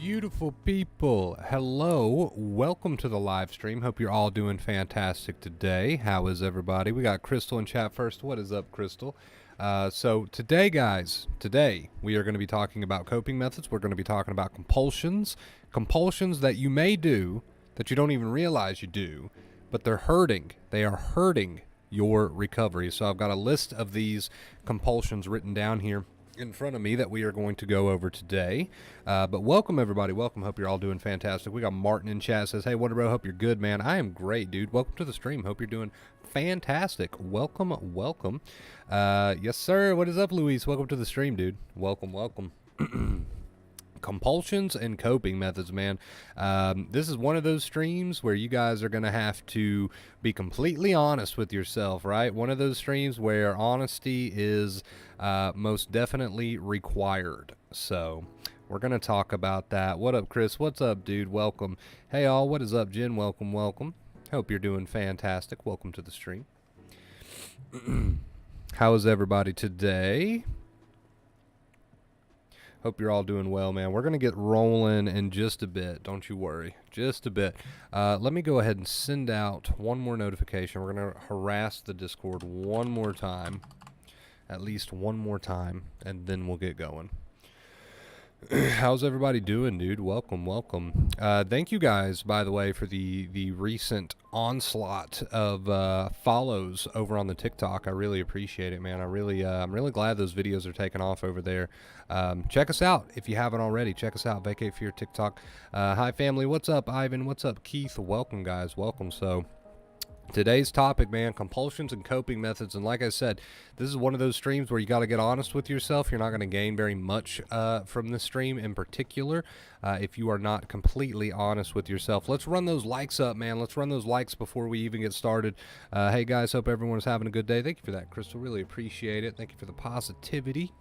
Beautiful people, hello, welcome to the live stream. Hope you're all doing fantastic today. How is everybody? We got Crystal in chat first. What is up, Crystal? So today, guys, we are going to be talking about coping methods. We're going to be talking about compulsions that you may do that you don't even realize you do, but they're hurting. They are hurting your recovery. So I've got a list of these compulsions written down here in front of me that we are going to go over today. But welcome, everybody. Welcome. Hope you're all doing fantastic. We got Martin in chat. Says, hey, Wonder Bro, hope you're good, man. I am great, dude. Welcome to the stream. Hope you're doing fantastic. Welcome. Yes, sir. What is up, Luis? Welcome to the stream, dude. Welcome. Compulsions and coping methods, man. This is one of those streams where you guys are going to have to be completely honest with yourself, right? One of those streams where honesty is most definitely required. So we're going to talk about that. What up, Chris? What's up, dude? Welcome. Hey, all. What is up, Jen? Welcome. Hope you're doing fantastic. Welcome to the stream. How is everybody today? Hope you're all doing well, man. We're going to get rolling in just a bit. Don't you worry. Just a bit. Let me go ahead and send out one more notification. We're going to harass the Discord one more time. At least one more time. And then we'll get going. How's everybody doing, dude? Welcome. Thank you guys, by the way, for the recent onslaught of follows over on the TikTok. I really appreciate it, man. I'm really glad those videos are taking off over there. Check us out if you haven't already. Check us out, Vacate for Your TikTok. Hi, family. What's up, Ivan? What's up, Keith? Welcome, guys. Welcome. So today's topic, man, compulsions and coping methods. And like I said, this is one of those streams where you got to get honest with yourself. You're not going to gain very much from this stream in particular if you are not completely honest with yourself. Let's run those likes up, man. Let's run those likes before we even get started. Hey, guys, hope everyone's having a good day. Thank you for that, Crystal. Really appreciate it. Thank you for the positivity.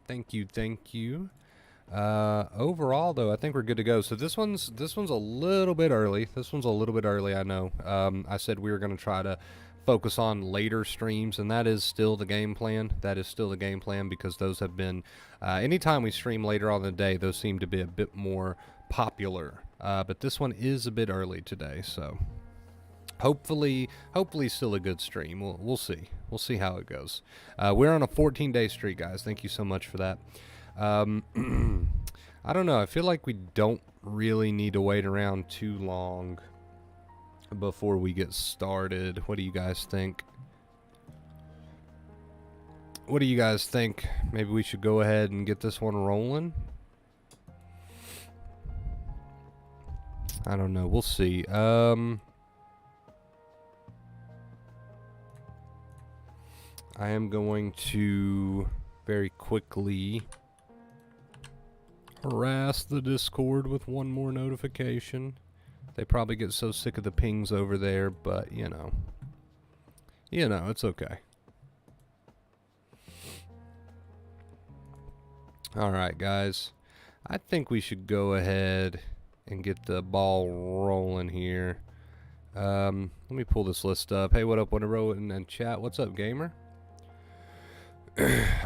Thank you. Overall, though, I think we're good to go. So this one's a little bit early. I know. I said we were going to try to focus on later streams, and that is still the game plan. Because those have been, anytime we stream later on in the day, those seem to be a bit more popular. But this one is a bit early today, so hopefully still a good stream. We'll see. We'll see how it goes. We're on a 14-day streak, guys. Thank you so much for that. I don't know. I feel like we don't really need to wait around too long before we get started. What do you guys think? Maybe we should go ahead and get this one rolling. I don't know. We'll see. I am going to very quickly harass the Discord with one more notification. They probably get so sick of the pings over there, but you know, it's okay. Alright, guys, I think we should go ahead and get the ball rolling here. Let me pull this list up. Hey, what up, Wonder Bro, and chat? What's up, gamer?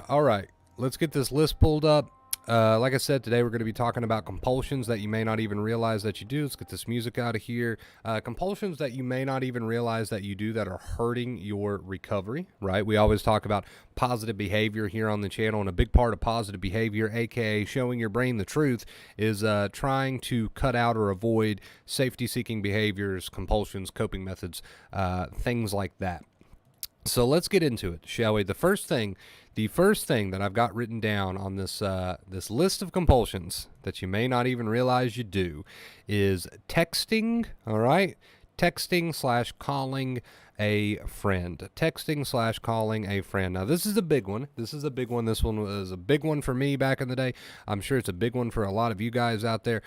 Alright, let's get this list pulled up. Like I said, today we're going to be talking about compulsions that you may not even realize that you do. Let's get this music out of here. Compulsions that you may not even realize that you do that are hurting your recovery, right? We always talk about positive behavior here on the channel, and a big part of positive behavior, aka showing your brain the truth, is trying to cut out or avoid safety-seeking behaviors, compulsions, coping methods, things like that. So let's get into it, shall we? The first thing that I've got written down on this this list of compulsions that you may not even realize you do is texting, all right? Texting/calling a friend. Texting/calling a friend. Now, this is a big one. This one was a big one for me back in the day. I'm sure it's a big one for a lot of you guys out there.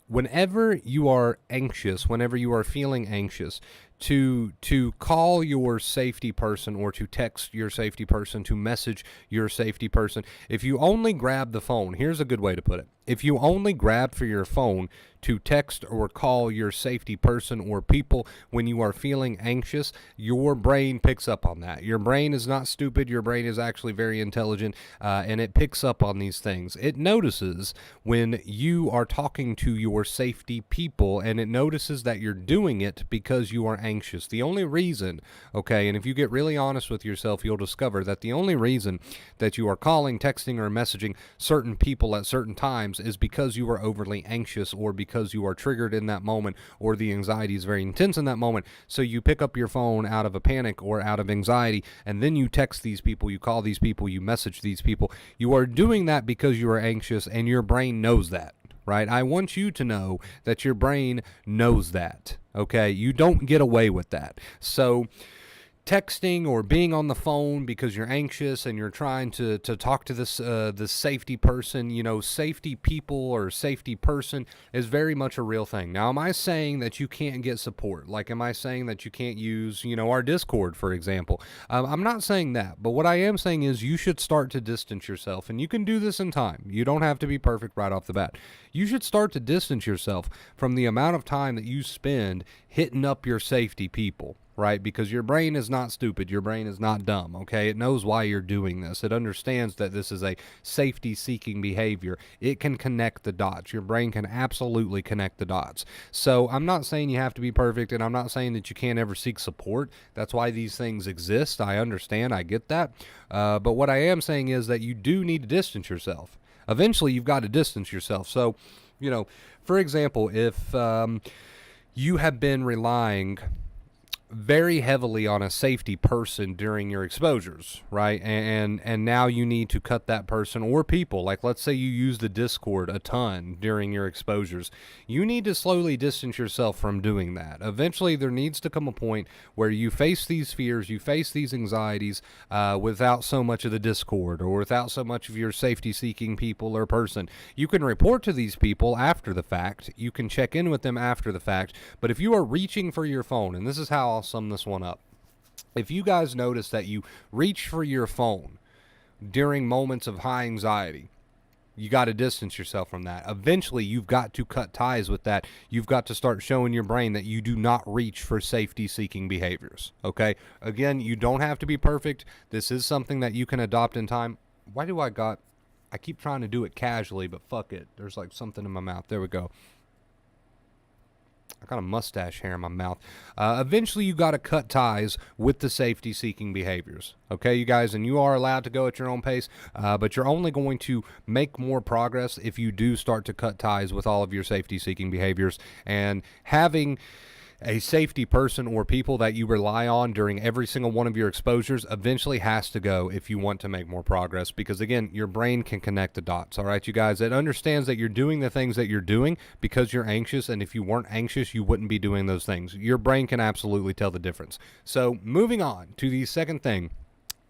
Whenever you are anxious, whenever you are feeling anxious, to call your safety person or to text your safety person, to message your safety person, if you only grab the phone, here's a good way to put it. If you only grab for your phone to text or call your safety person or people when you are feeling anxious, your brain picks up on that. Your brain is not stupid. Your brain is actually very intelligent, and it picks up on these things. It notices when you are talking to your safety people, and it notices that you're doing it because you are anxious. The only reason, okay, and if you get really honest with yourself, you'll discover that the only reason that you are calling, texting, or messaging certain people at certain times is because you are overly anxious, or because you are triggered in that moment, or the anxiety is very intense in that moment. So you pick up your phone out of a panic or out of anxiety, and then you text these people, you call these people, you message these people. You are doing that because you are anxious, and your brain knows that. Right? I want you to know that your brain knows that. Okay? You don't get away with that. So texting or being on the phone because you're anxious and you're trying to talk to this safety person, safety people or safety person is very much a real thing. Now, am I saying that you can't get support? Like, am I saying that you can't use, our Discord, for example? I'm not saying that, but what I am saying is you should start to distance yourself, and you can do this in time. You don't have to be perfect right off the bat. You should start to distance yourself from the amount of time that you spend hitting up your safety people. Right? Because your brain is not stupid. Your brain is not dumb, okay? It knows why you're doing this. It understands that this is a safety-seeking behavior. It can connect the dots. Your brain can absolutely connect the dots. So I'm not saying you have to be perfect, and I'm not saying that you can't ever seek support. That's why these things exist. I understand. I get that. But what I am saying is that you do need to distance yourself. Eventually, you've got to distance yourself. So, for example, if you have been relying very heavily on a safety person during your exposures, right? And now you need to cut that person or people. Like, let's say you use the Discord a ton during your exposures. You need to slowly distance yourself from doing that. Eventually, there needs to come a point where you face these fears, you face these anxieties without so much of the Discord or without so much of your safety-seeking people or person. You can report to these people after the fact. You can check in with them after the fact. But if you are reaching for your phone, and this is how I'll sum this one up. If you guys notice that you reach for your phone during moments of high anxiety, you got to distance yourself from that. Eventually, you've got to cut ties with that. You've got to start showing your brain that you do not reach for safety-seeking behaviors, okay? Again, you don't have to be perfect. This is something that you can adopt in time. Why do I keep trying to do it casually, but fuck it. There's like something in my mouth. There we go. I got a mustache hair in my mouth. Eventually, you got to cut ties with the safety-seeking behaviors. Okay, you guys, and you are allowed to go at your own pace, but you're only going to make more progress if you do start to cut ties with all of your safety-seeking behaviors. And having a safety person or people that you rely on during every single one of your exposures eventually has to go if you want to make more progress, because again, your brain can connect the dots. All right, you guys, it understands that you're doing the things that you're doing because you're anxious, and if you weren't anxious, you wouldn't be doing those things. Your brain can absolutely tell the difference. So moving on to the second thing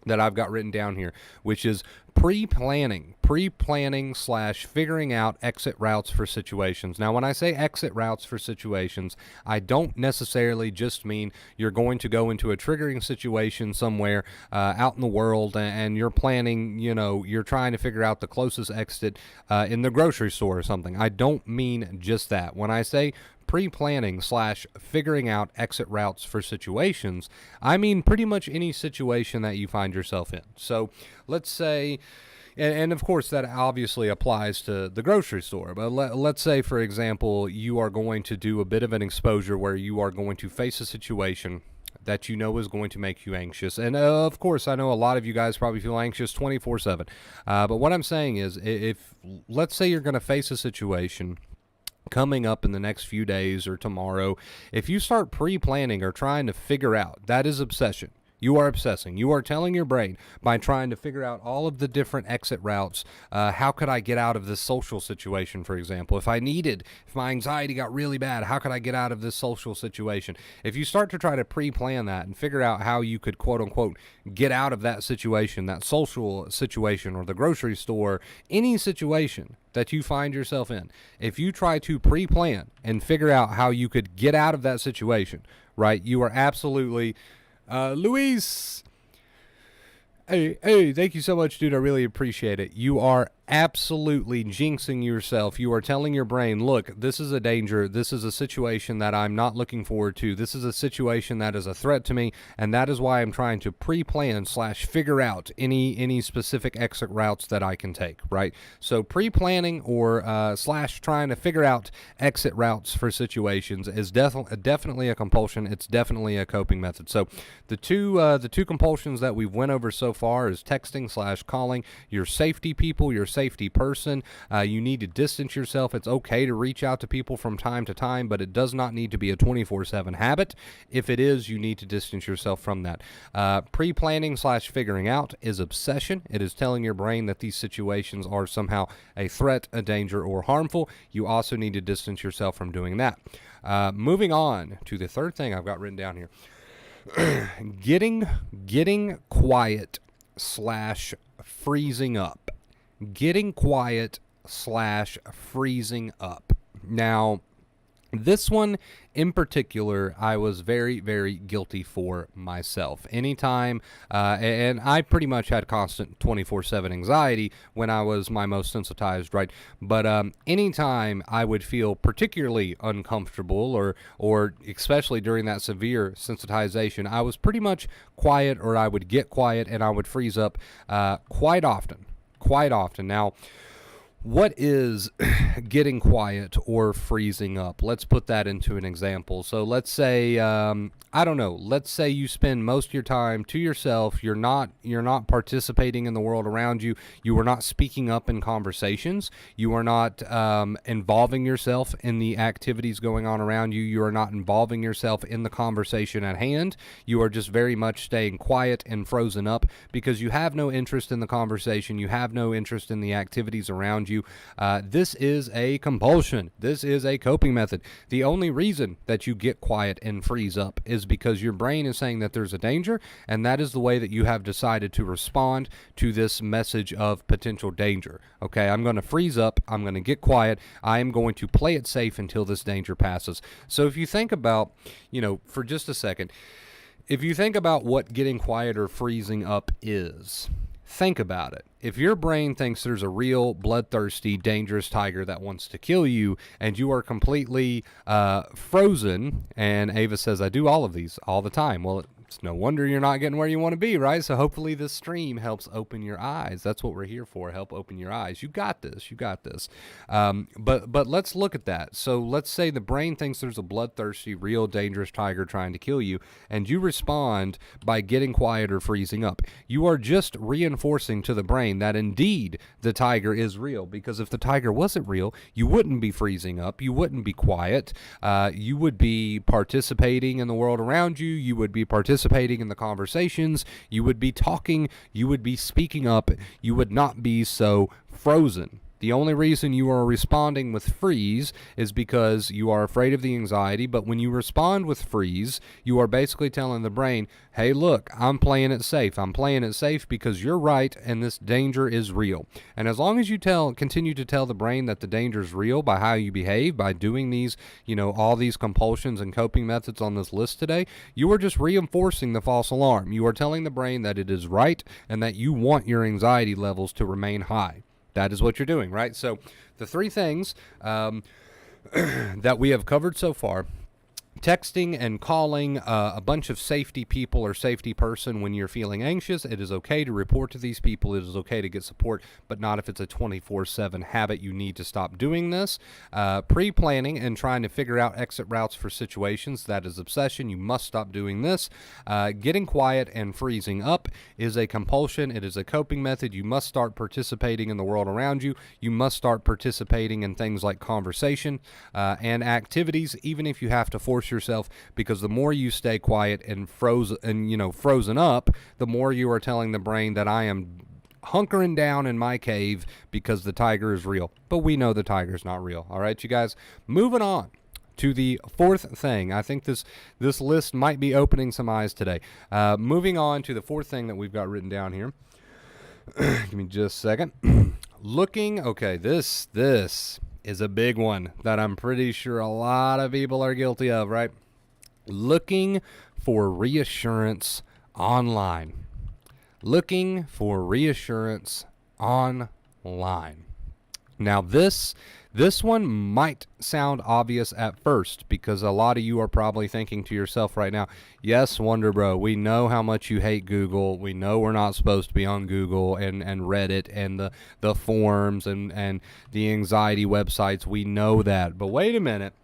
that I've got written down here, which is pre-planning / figuring out exit routes for situations. Now, when I say exit routes for situations, I don't necessarily just mean you're going to go into a triggering situation somewhere out in the world and you're planning, you're trying to figure out the closest exit in the grocery store or something. I don't mean just that. When I say pre-planning / figuring out exit routes for situations, I mean pretty much any situation that you find yourself in. So let's say, and of course that obviously applies to the grocery store, but let's say, for example, you are going to do a bit of an exposure where you are going to face a situation that you know is going to make you anxious. And of course, I know a lot of you guys probably feel anxious 24/7. But what I'm saying is, if let's say you're going to face a situation coming up in the next few days or tomorrow, if you start pre-planning or trying to figure out, that is obsession. You are obsessing. You are telling your brain by trying to figure out all of the different exit routes. How could I get out of this social situation, for example? If my anxiety got really bad, how could I get out of this social situation? If you start to try to pre-plan that and figure out how you could, quote unquote, get out of that situation, that social situation or the grocery store, any situation that you find yourself in, if you try to pre-plan and figure out how you could get out of that situation, right, you are absolutely... Luis, hey, thank you so much, dude. I really appreciate it. You are absolutely jinxing yourself. You are telling your brain, look, this is a danger. This is a situation that I'm not looking forward to. This is a situation that is a threat to me, and that is why I'm trying to pre-plan / figure out any specific exit routes that I can take, right? So pre-planning or / trying to figure out exit routes for situations is definitely a compulsion. It's definitely a coping method. So the two compulsions that we've went over so far is texting / calling your safety people, your safety person. You need to distance yourself. It's okay to reach out to people from time to time, but it does not need to be a 24/7 habit. If it is, you need to distance yourself from that. Pre-planning / figuring out is obsession. It is telling your brain that these situations are somehow a threat, a danger, or harmful. You also need to distance yourself from doing that. Moving on to the third thing I've got written down here. Getting quiet / freezing up. Getting quiet / freezing up. Now, this one in particular, I was very, very guilty for myself. Anytime, and I pretty much had constant 24/7 anxiety when I was my most sensitized, right? But anytime I would feel particularly uncomfortable or especially during that severe sensitization, I was pretty much quiet, or I would get quiet and I would freeze up quite often. Now, what is getting quiet or freezing up? Let's put that into an example. So let's say, let's say you spend most of your time to yourself. You're not participating in the world around you. You are not speaking up in conversations. You are not involving yourself in the activities going on around you. You are not involving yourself in the conversation at hand. You are just very much staying quiet and frozen up because you have no interest in the conversation. You have no interest in the activities around you. This is a compulsion. This is a coping method. The only reason that you get quiet and freeze up is because your brain is saying that there's a danger, and that is the way that you have decided to respond to this message of potential danger. Okay, I'm going to freeze up. I'm going to get quiet. I am going to play it safe until this danger passes. So if you think about, for just a second, if you think about what getting quiet or freezing up is, think about it. If your brain thinks there's a real bloodthirsty, dangerous tiger that wants to kill you, and you are completely frozen, and Ava says, I do all of these all the time. Well, it's no wonder you're not getting where you want to be, right? So hopefully this stream helps open your eyes. That's what we're here for, help open your eyes. You got this. But let's look at that. So let's say the brain thinks there's a bloodthirsty, real dangerous tiger trying to kill you, and you respond by getting quiet or freezing up. You are just reinforcing to the brain that indeed the tiger is real, because if the tiger wasn't real, you wouldn't be freezing up. You wouldn't be quiet. You would be participating in the world around you. You would be participating in the conversations, you would be talking, you would be speaking up, you would not be so frozen. The only reason you are responding with freeze is because you are afraid of the anxiety, but when you respond with freeze, you are basically telling the brain, hey, look, I'm playing it safe. I'm playing it safe because you're right and this danger is real. And as long as you continue to tell the brain that the danger is real by how you behave, by doing these, all these compulsions and coping methods on this list today, you are just reinforcing the false alarm. You are telling the brain that it is right and that you want your anxiety levels to remain high. That is what you're doing, right? So the three things that we have covered so far: texting and calling a bunch of safety people or safety person when you're feeling anxious. It is okay to report to these people. It is okay to get support, but not if it's a 24/7 habit. You need to stop doing this. Pre-planning and trying to figure out exit routes for situations. That is obsession. You must stop doing this. Getting quiet and freezing up is a compulsion. It is a coping method. You must start participating in the world around you. You must start participating in things like conversation and activities, even if you have to force yourself, because the more you stay quiet and frozen up, the more you are telling the brain that I am hunkering down in my cave because the tiger is real. But we know the tiger's not real. All right, you guys, moving on to the fourth thing. I think this list might be opening some eyes today. Moving on to the fourth thing that we've got written down here. Give me just a second. Okay, this is a big one that I'm pretty sure a lot of people are guilty of, right? Looking for reassurance online. Looking for reassurance online. online. Now this one might sound obvious at first, because a lot of you are probably thinking to yourself right now, yes, Wonder Bro, we know how much you hate Google. We know we're not supposed to be on Google and Reddit and the forums and the anxiety websites. We know that. But wait a minute.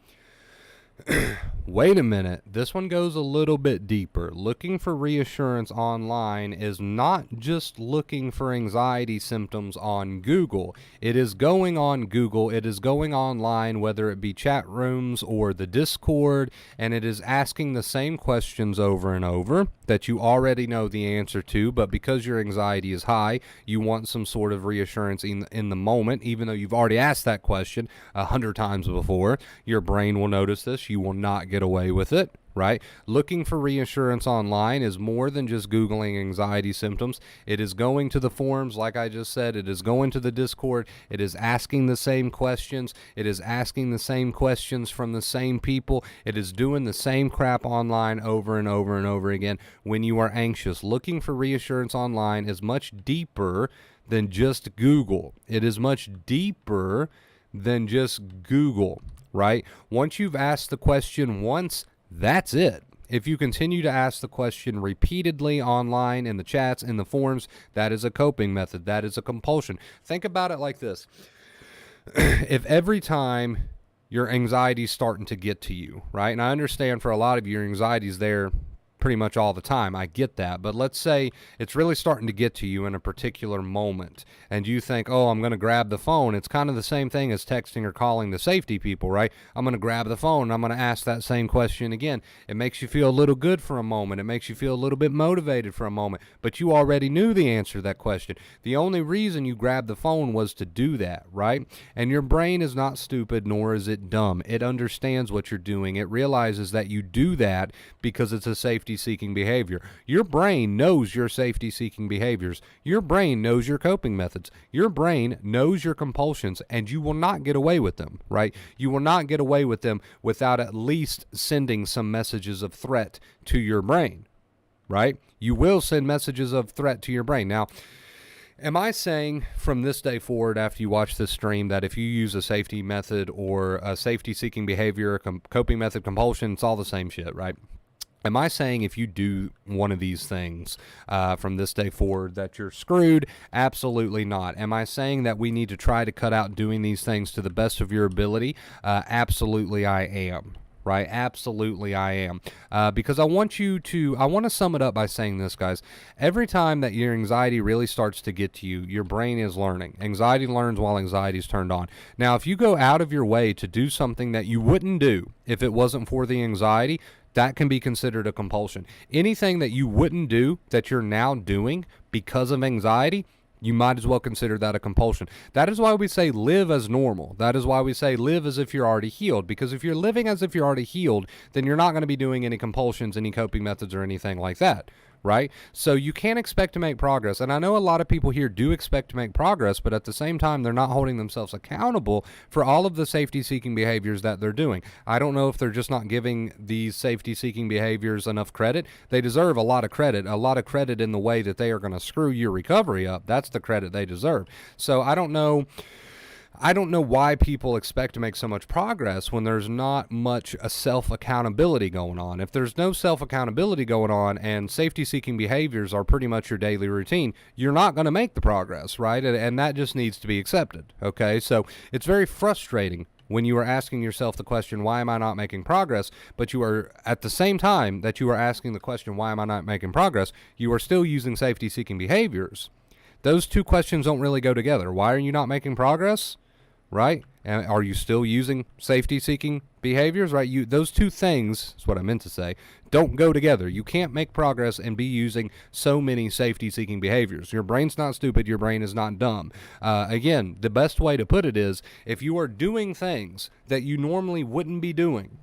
Wait a minute. This one goes a little bit deeper. Looking for reassurance online is not just looking for anxiety symptoms on Google. It is going on Google. It is going online, whether it be chat rooms or the Discord, and it is asking the same questions over and over that you already know the answer to, but because your anxiety is high, you want some sort of reassurance in the moment, even though you've already asked that question 100 times before. Your brain will notice this. You will not get away with it, right? Looking for reassurance online is more than just Googling anxiety symptoms. It is going to the forums, like I just said. It is going to the Discord. It is asking the same questions. It is asking the same questions from the same people. It is doing the same crap online over and over and over again when you are anxious. Looking for reassurance online is much deeper than just Google. It is much deeper than just Google, right? Once you've asked the question once, that's it. If you continue to ask the question repeatedly online, in the chats, in the forums, that is a coping method. That is a compulsion. Think about it like this. If every time your anxiety is starting to get to you, right? And I understand for a lot of you, your anxiety is there pretty much all the time. I get that. But let's say it's really starting to get to you in a particular moment, and you think, oh, I'm going to grab the phone. It's kind of the same thing as texting or calling the safety people, right? I'm going to grab the phone and I'm going to ask that same question again. It makes you feel a little good for a moment. It makes you feel a little bit motivated for a moment, but you already knew the answer to that question. The only reason you grabbed the phone was to do that, right? And your brain is not stupid, nor is it dumb. It understands what you're doing. It realizes that you do that because it's a safety-seeking behavior. Your brain knows your safety-seeking behaviors. Your brain knows your coping methods. Your brain knows your compulsions, and you will not get away with them, right? You will not get away with them without at least sending some messages of threat to your brain, right? You will send messages of threat to your brain. Now, am I saying from this day forward, after you watch this stream, that if you use a safety method or a safety-seeking behavior, coping method, compulsion, it's all the same shit, right? Am I saying if you do one of these things from this day forward that you're screwed? Absolutely not. Am I saying that we need to try to cut out doing these things to the best of your ability? Absolutely I am. Right? Absolutely I am. Because I want to sum it up by saying this, guys. Every time that your anxiety really starts to get to you, your brain is learning. Anxiety learns while anxiety is turned on. Now, if you go out of your way to do something that you wouldn't do if it wasn't for the anxiety, that can be considered a compulsion. Anything that you wouldn't do that you're now doing because of anxiety, you might as well consider that a compulsion. That is why we say live as normal. That is why we say live as if you're already healed. Because if you're living as if you're already healed, then you're not going to be doing any compulsions, any coping methods, or anything like that. Right? So you can't expect to make progress. And I know a lot of people here do expect to make progress, but at the same time, they're not holding themselves accountable for all of the safety-seeking behaviors that they're doing. I don't know if they're just not giving these safety-seeking behaviors enough credit. They deserve a lot of credit in the way that they are going to screw your recovery up. That's the credit they deserve. So I don't know why people expect to make so much progress when there's not much self-accountability going on. If there's no self-accountability going on and safety-seeking behaviors are pretty much your daily routine, you're not going to make the progress, right? And that just needs to be accepted, okay? So it's very frustrating when you are asking yourself the question, why am I not making progress? But you are, at the same time that you are asking the question, why am I not making progress, you are still using safety-seeking behaviors. Those two questions don't really go together. Why are you not making progress? Right? And are you still using safety-seeking behaviors? Right? Those two things, is what I meant to say, don't go together. You can't make progress and be using so many safety-seeking behaviors. Your brain's not stupid. Your brain is not dumb. Again, the best way to put it is, if you are doing things that you normally wouldn't be doing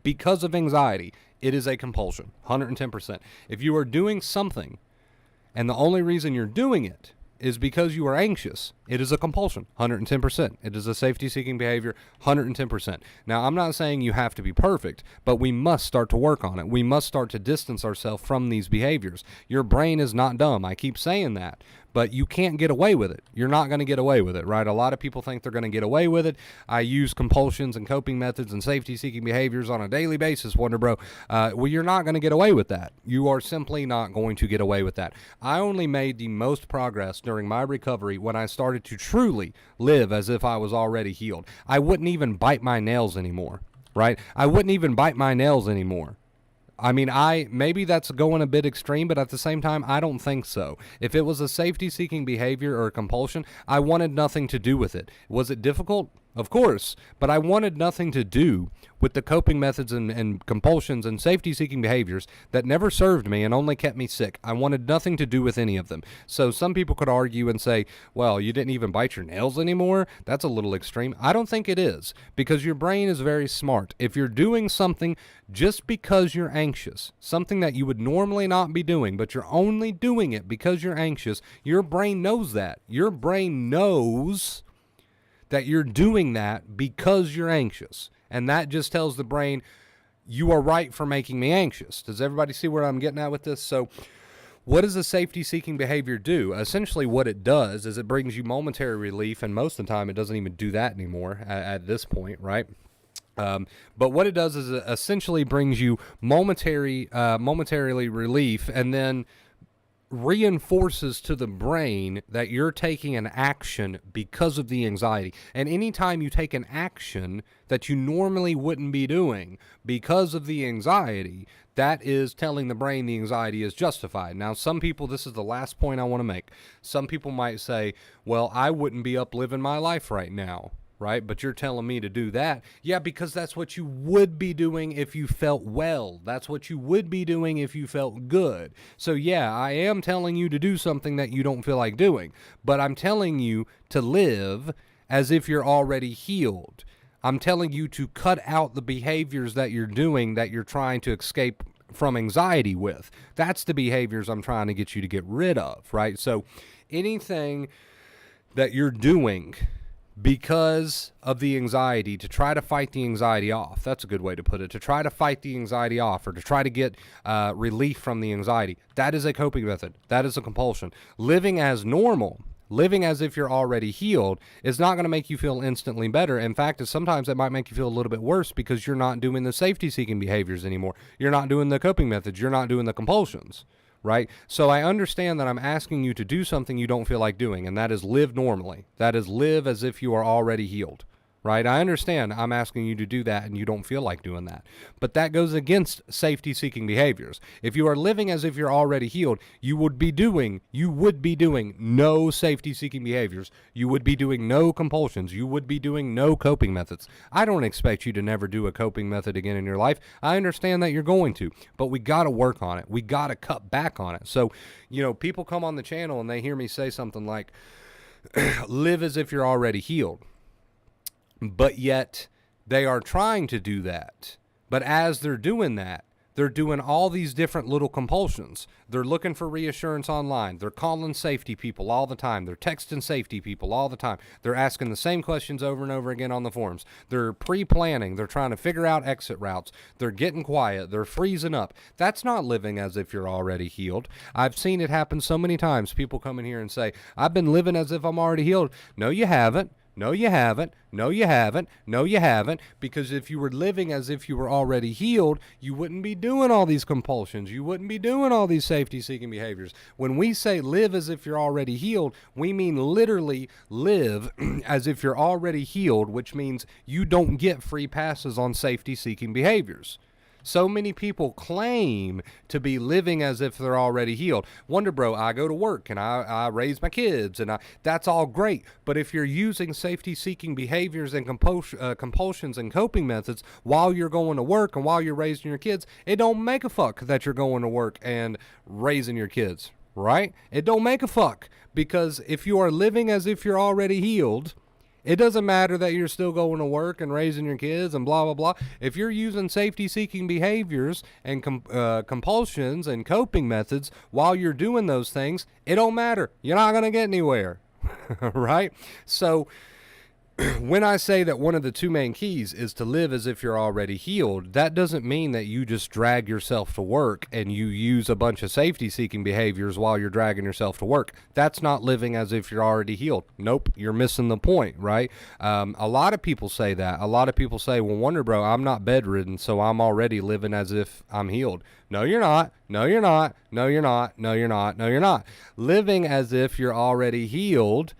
because of anxiety, it is a compulsion, 110%. If you are doing something and the only reason you're doing it is because you are anxious, it is a compulsion, 110%. It is a safety-seeking behavior, 110%. Now, I'm not saying you have to be perfect, but we must start to work on it. We must start to distance ourselves from these behaviors. Your brain is not dumb. I keep saying that. but you can't get away with it. You're not going to get away with it, right? A lot of people think they're going to get away with it. I use compulsions and coping methods and safety-seeking behaviors on a daily basis, Wonder Bro. Well, you're not going to get away with that. You are simply not going to get away with that. I only made the most progress during my recovery when I started to truly live as if I was already healed. I wouldn't even bite my nails anymore, right? I wouldn't even bite my nails anymore. I mean, maybe that's going a bit extreme, but at the same time, I don't think so. If it was a safety-seeking behavior or a compulsion, I wanted nothing to do with it. Was it difficult? Of course, but I wanted nothing to do with the coping methods and compulsions and safety-seeking behaviors that never served me and only kept me sick. I wanted nothing to do with any of them. So some people could argue and say, well, you didn't even bite your nails anymore? That's a little extreme. I don't think it is, because your brain is very smart. If you're doing something just because you're anxious, something that you would normally not be doing, but you're only doing it because you're anxious, your brain knows that. Your brain knows that you're doing that because you're anxious. And that just tells the brain, you are right for making me anxious. Does everybody see where I'm getting at with this? So what does a safety-seeking behavior do? Essentially what it does is it brings you momentary relief, and most of the time it doesn't even do that anymore at this point, right? But what it does is it essentially brings you momentarily relief, and then reinforces to the brain that you're taking an action because of the anxiety. And anytime you take an action that you normally wouldn't be doing because of the anxiety, that is telling the brain the anxiety is justified. Now, some people, this is the last point I want to make. Some people might say, well, I wouldn't be up living my life right now, right? But you're telling me to do that. Yeah, because that's what you would be doing if you felt well. That's what you would be doing if you felt good. So yeah, I am telling you to do something that you don't feel like doing, but I'm telling you to live as if you're already healed. I'm telling you to cut out the behaviors that you're doing that you're trying to escape from anxiety with. That's the behaviors I'm trying to get you to get rid of, right? So anything that you're doing because of the anxiety, to try to fight the anxiety off. That's a good way to put it. To try to fight the anxiety off, or to try to get relief from the anxiety. That is a coping method. That is a compulsion. Living as normal, living as if you're already healed, is not going to make you feel instantly better. In fact, sometimes it might make you feel a little bit worse because you're not doing the safety-seeking behaviors anymore. You're not doing the coping methods. You're not doing the compulsions. Right? So I understand that I'm asking you to do something you don't feel like doing, and that is live normally. That is live as if you are already healed. Right? I understand I'm asking you to do that and you don't feel like doing that. But that goes against safety-seeking behaviors. If you are living as if you're already healed, you would be doing no safety-seeking behaviors. You would be doing no compulsions. You would be doing no coping methods. I don't expect you to never do a coping method again in your life. I understand that you're going to, but we got to work on it. We got to cut back on it. So, people come on the channel and they hear me say something like, live as if you're already healed. But yet they are trying to do that. But as they're doing that, they're doing all these different little compulsions. They're looking for reassurance online. They're calling safety people all the time. They're texting safety people all the time. They're asking the same questions over and over again on the forums. They're pre-planning. They're trying to figure out exit routes. They're getting quiet. They're freezing up. That's not living as if you're already healed. I've seen it happen so many times. People come in here and say, I've been living as if I'm already healed. No, you haven't. No, you haven't. No, you haven't. No, you haven't. Because if you were living as if you were already healed, you wouldn't be doing all these compulsions. You wouldn't be doing all these safety-seeking behaviors. When we say live as if you're already healed, we mean literally live as if you're already healed, which means you don't get free passes on safety-seeking behaviors. So many people claim to be living as if they're already healed. Wonder Bro, I go to work and I raise my kids, and that's all great. But if you're using safety-seeking behaviors and compulsions and coping methods while you're going to work and while you're raising your kids, it don't make a fuck that you're going to work and raising your kids, right? It don't make a fuck, because if you are living as if you're already healed, it doesn't matter that you're still going to work and raising your kids and blah, blah, blah. If you're using safety-seeking behaviors and compulsions and coping methods while you're doing those things, it don't matter. You're not going to get anywhere, right? So when I say that one of the two main keys is to live as if you're already healed, that doesn't mean that you just drag yourself to work and you use a bunch of safety-seeking behaviors while you're dragging yourself to work. That's not living as if you're already healed. Nope, you're missing the point, right? A lot of people say that. A lot of people say, well, Wonder Bro, I'm not bedridden, so I'm already living as if I'm healed. No, you're not. No, you're not. No, you're not. No, you're not. No, you're not. Living as if you're already healed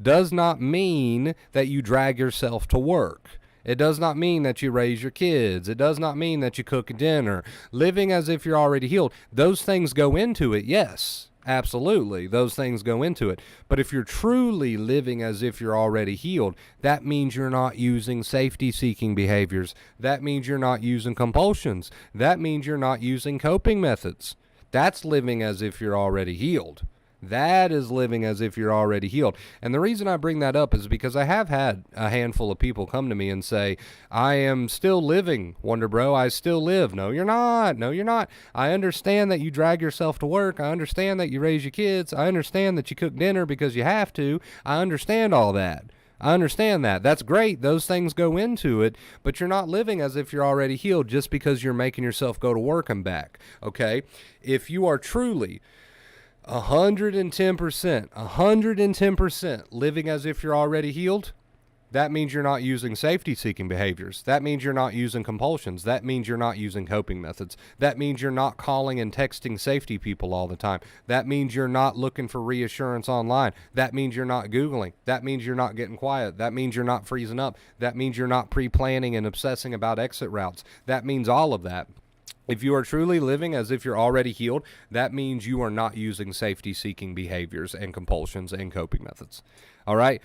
does not mean that you drag yourself to work. It does not mean that you raise your kids. It does not mean that you cook dinner. Living as if you're already healed, those things go into it, yes. Absolutely, those things go into it. But if you're truly living as if you're already healed, that means you're not using safety-seeking behaviors. That means you're not using compulsions. That means you're not using coping methods. That's living as if you're already healed. That is living as if you're already healed. And the reason I bring that up is because I have had a handful of people come to me and say, I am still living, Wonder Bro. I still live. No, you're not. No, you're not. I understand that you drag yourself to work. I understand that you raise your kids. I understand that you cook dinner because you have to. I understand all that. I understand that. That's great. Those things go into it, but you're not living as if you're already healed just because you're making yourself go to work and back, okay? If you are truly 110% living as if you're already healed, that means you're not using safety-seeking behaviors. That means you're not using compulsions. That means you're not using coping methods. That means you're not calling and texting safety people all the time. That means you're not looking for reassurance online. That means you're not Googling. That means you're not getting quiet. That means you're not freezing up. That means you're not pre-planning and obsessing about exit routes. That means all of that. If you are truly living as if you're already healed, that means you are not using safety-seeking behaviors and compulsions and coping methods. All right?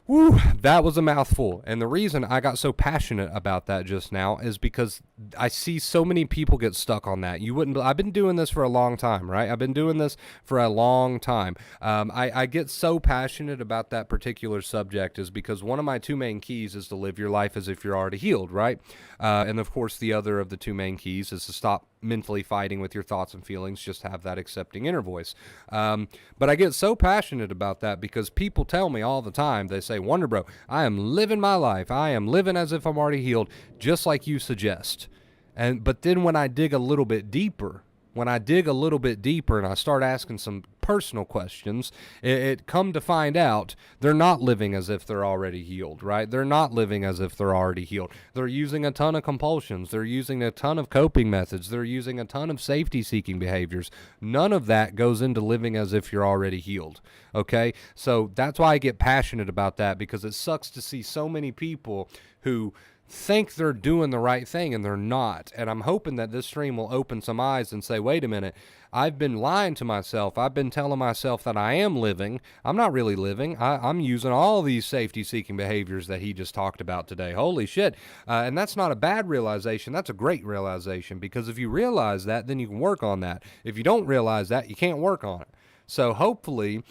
Woo, that was a mouthful. And the reason I got so passionate about that just now is because I see so many people get stuck on that. I've been doing this for a long time, right? I've been doing this for a long time. I get so passionate about that particular subject is because one of my two main keys is to live your life as if you're already healed, right? And of course, the other of the two main keys is to stop mentally fighting with your thoughts and feelings, just have that accepting inner voice. But I get so passionate about that because people tell me all the time, they say, Wonder Bro, I am living my life. I am living as if I'm already healed, just like you suggest. But then when I dig a little bit deeper, and I start asking some personal questions, it come to find out they're not living as if they're already healed, right? They're not living as if they're already healed. They're using a ton of compulsions. They're using a ton of coping methods. They're using a ton of safety-seeking behaviors. None of that goes into living as if you're already healed, okay? So that's why I get passionate about that, because it sucks to see so many people who think they're doing the right thing and they're not. And I'm hoping that this stream will open some eyes and say, wait a minute, I've been lying to myself. I've been telling myself that I am living. I'm not really living. I'm using all these safety-seeking behaviors that he just talked about today. Holy shit. And that's not a bad realization. That's a great realization, because if you realize that, then you can work on that. If you don't realize that, you can't work on it. So hopefully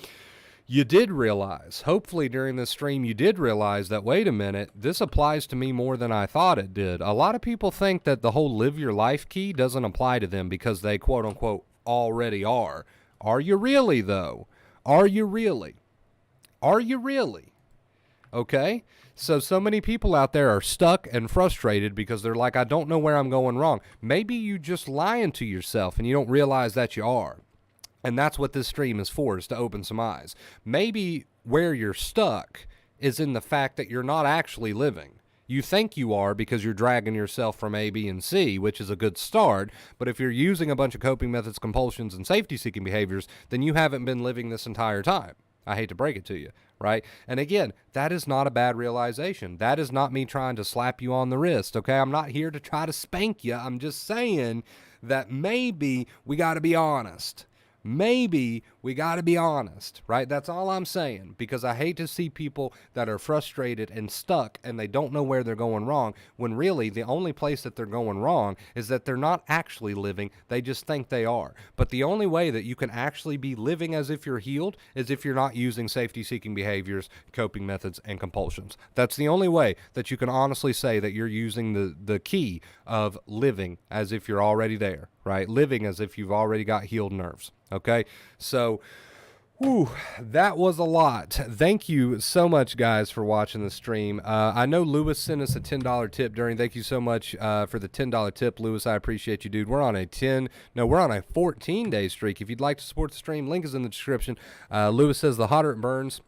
you did realize, hopefully during this stream, you did realize that, wait a minute, this applies to me more than I thought it did. A lot of people think that the whole live your life key doesn't apply to them because they quote unquote already are. Are you really though? Are you really? Are you really? Okay? So many people out there are stuck and frustrated because they're like, I don't know where I'm going wrong. Maybe you just lying to yourself and you don't realize that you are. And that's what this stream is for, is to open some eyes. Maybe where you're stuck is in the fact that you're not actually living. You think you are because you're dragging yourself from A, B, and C, which is a good start. But if you're using a bunch of coping methods, compulsions, and safety-seeking behaviors, then you haven't been living this entire time. I hate to break it to you, right? And again, that is not a bad realization. That is not me trying to slap you on the wrist, okay? I'm not here to try to spank you. I'm just saying that maybe we got to be honest. Maybe we got to be honest, right? That's all I'm saying, because I hate to see people that are frustrated and stuck and they don't know where they're going wrong, when really the only place that they're going wrong is that they're not actually living. They just think they are. But the only way that you can actually be living as if you're healed is if you're not using safety-seeking behaviors, coping methods, and compulsions. That's the only way that you can honestly say that you're using the key of living as if you're already there, right? Living as if you've already got healed nerves. Okay, so Whew, that was a lot. Thank you so much, guys, for watching the stream. I know Lewis sent us a $10 tip during. Thank you so much for the $10 tip, Lewis. I appreciate you, dude. We're on a 14-day streak. If you'd like to support the stream, link is in the description. Lewis says the hotter it burns,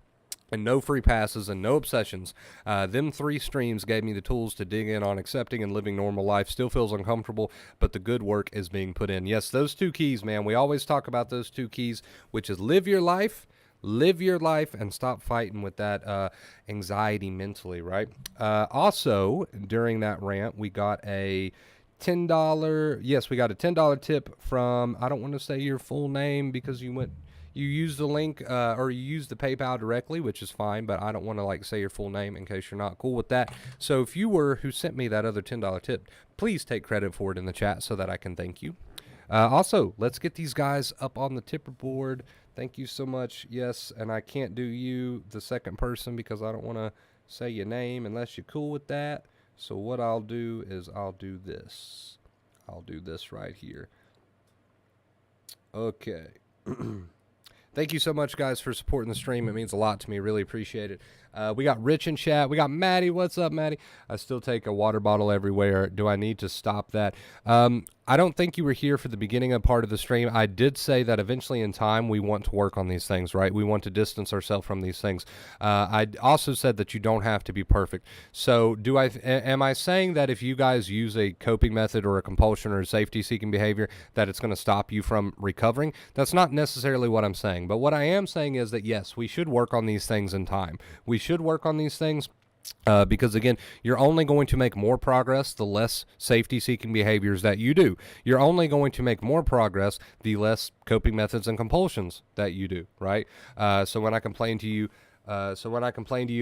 and no free passes and no obsessions. Them 3 streams gave me the tools to dig in on accepting and living normal life. Still feels uncomfortable, but the good work is being put in. Yes, those 2 keys, man. We always talk about those 2 keys, which is live your life, and stop fighting with that anxiety mentally, right? Also, during that rant, we got a $10, yes, we got a $10 tip from, I don't want to say your full name because you used the link or you used the PayPal directly, which is fine, but I don't want to say your full name in case you're not cool with that. So if you were who sent me that other $10 tip, please take credit for it in the chat so that I can thank you. Also, let's get these guys up on the tipper board. Thank you so much. Yes, and I can't do you, the second person, because I don't want to say your name unless you're cool with that. So what I'll do is I'll do this. I'll do this right here. Okay. Thank you so much, guys, for supporting the stream. It means a lot to me. Really appreciate it. We got Rich in chat. We got Maddie. What's up, Maddie? I still take a water bottle everywhere. Do I need to stop that? I don't think you were here for the beginning of part of the stream. I did say that eventually in time we want to work on these things, right? We want to distance ourselves from these things. I also said that you don't have to be perfect. So am I saying that if you guys use a coping method or a compulsion or a safety-seeking behavior that it's going to stop you from recovering? That's not necessarily what I'm saying. But what I am saying is that, yes, we should work on these things in time. We should work on these things. Because, again, you're only going to make more progress the less safety-seeking behaviors that you do. You're only going to make more progress the less coping methods and compulsions that you do, right? So when I complain to you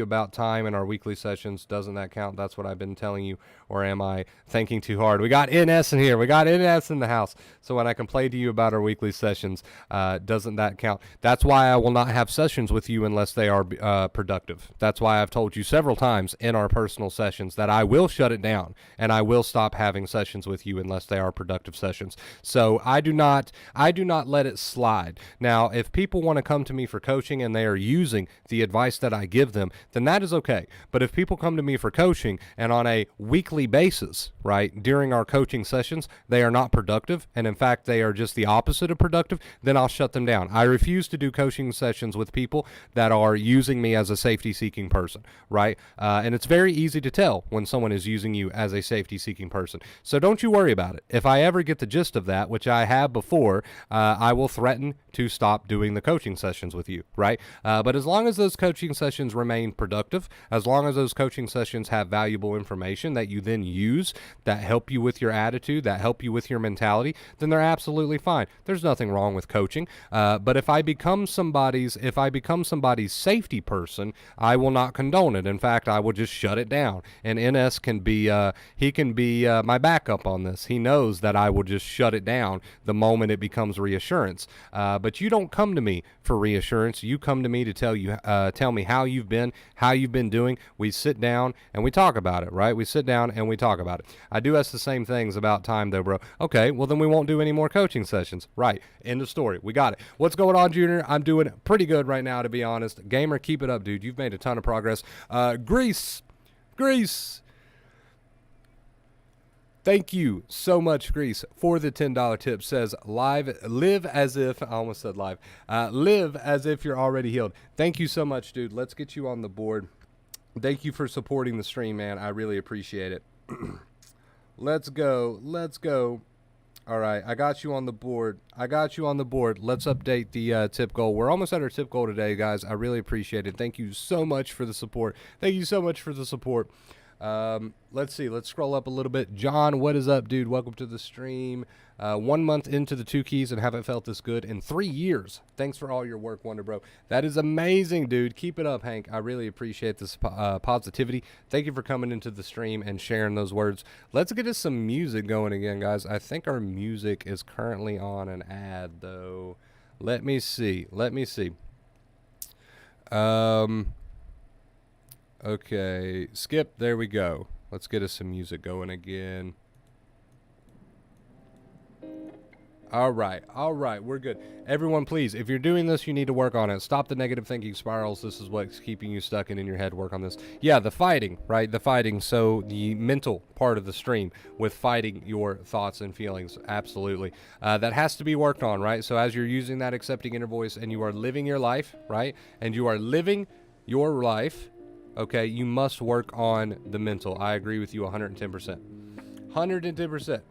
about time in our weekly sessions, doesn't that count? That's what I've been telling you. Or am I thinking too hard? We got NS in here. We got NS in the house. So when I complain to you about our weekly sessions, doesn't that count? That's why I will not have sessions with you unless they are productive. That's why I've told you several times in our personal sessions that I will shut it down and I will stop having sessions with you unless they are productive sessions. So I do not let it slide. Now, if people want to come to me for coaching and they are using the advice that I give them, then that is okay. But if people come to me for coaching and on a weekly basis, right, during our coaching sessions, they are not productive, and in fact, they are just the opposite of productive, then I'll shut them down. I refuse to do coaching sessions with people that are using me as a safety-seeking person, right? And it's very easy to tell when someone is using you as a safety-seeking person. So don't you worry about it. If I ever get the gist of that, which I have before, I will threaten to stop doing the coaching sessions with you, right? But as long as those coaching sessions remain productive, as long as those coaching sessions have valuable information that you then use, that help you with your attitude, that help you with your mentality, then they're absolutely fine. There's nothing wrong with coaching. But if I become somebody's safety person, I will not condone it. In fact, I will just shut it down. And NS can be my backup on this. He knows that I will just shut it down the moment it becomes reassurance. But you don't come to me for reassurance. You come to me to tell me how you've been doing. We sit down and we talk about it, right? We sit down and we talk about it. I do ask the same things about time, though, bro. Okay, well, then we won't do any more coaching sessions. Right. End of story. We got it. What's going on, Junior? I'm doing pretty good right now, to be honest. Gamer, keep it up, dude. You've made a ton of progress. Greece. Thank you so much, Greece, for the $10 tip. Says live as if you're already healed. Thank you so much, dude. Let's get you on the board. Thank you for supporting the stream, man. I really appreciate it. Let's go. All right, I got you on the board. Let's update the tip goal. We're almost at our tip goal today, guys. I really appreciate it. Thank you so much for the support. Let's see. Let's scroll up a little bit. John, what is up, dude? Welcome to the stream. 1 month into the 2 keys and haven't felt this good in 3 years. Thanks for all your work, Wonder Bro. That is amazing, dude. Keep it up, Hank. I really appreciate this positivity. Thank you for coming into the stream and sharing those words. Let's get us some music going again, guys. I think our music is currently on an ad, though. Let me see. Okay, skip. There we go. Let's get us some music going again. All right, we're good. Everyone, please, if you're doing this, you need to work on it. Stop the negative thinking spirals. This is what's keeping you stuck in your head. Work on this. Yeah, the fighting, right? The fighting. So the mental part of the stream with fighting your thoughts and feelings. Absolutely. That has to be worked on, right? So as you're using that accepting inner voice and you are living your life, right? And you are living your life, okay, you must work on the mental. I agree with you 110%. 110%.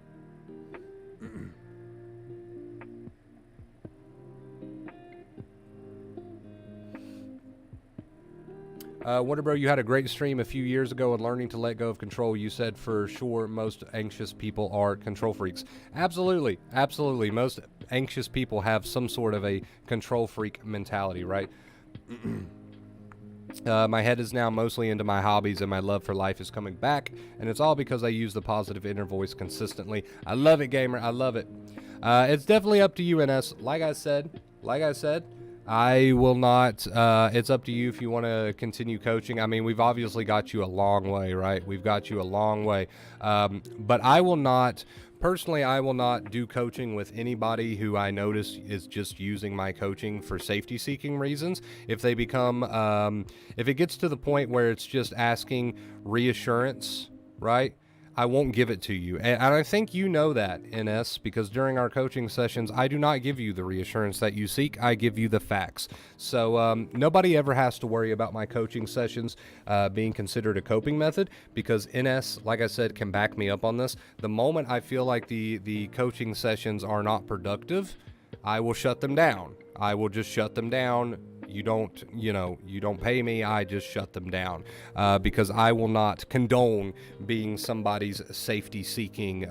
Wonder Bro, you had a great stream a few years ago on learning to let go of control. You said for sure most anxious people are control freaks. Absolutely, absolutely. Most anxious people have some sort of a control freak mentality, right? My head is now mostly into my hobbies and my love for life is coming back, and it's all because I use the positive inner voice consistently. I love it, gamer. I love it. It's definitely up to you, NS. Like I said, I will not, it's up to you if you want to continue coaching. I mean, we've obviously got you a long way, right? We've got you a long way. But I will not, personally, I will not do coaching with anybody who I notice is just using my coaching for safety seeking reasons. If they become, if it gets to the point where it's just asking reassurance, right? I won't give it to you. And I think you know that, NS, because during our coaching sessions, I do not give you the reassurance that you seek. I give you the facts. So nobody ever has to worry about my coaching sessions being considered a coping method, because NS, like I said, can back me up on this. The moment I feel like the coaching sessions are not productive, I will shut them down. I will just shut them down. You don't pay me. I just shut them down because I will not condone being somebody's safety-seeking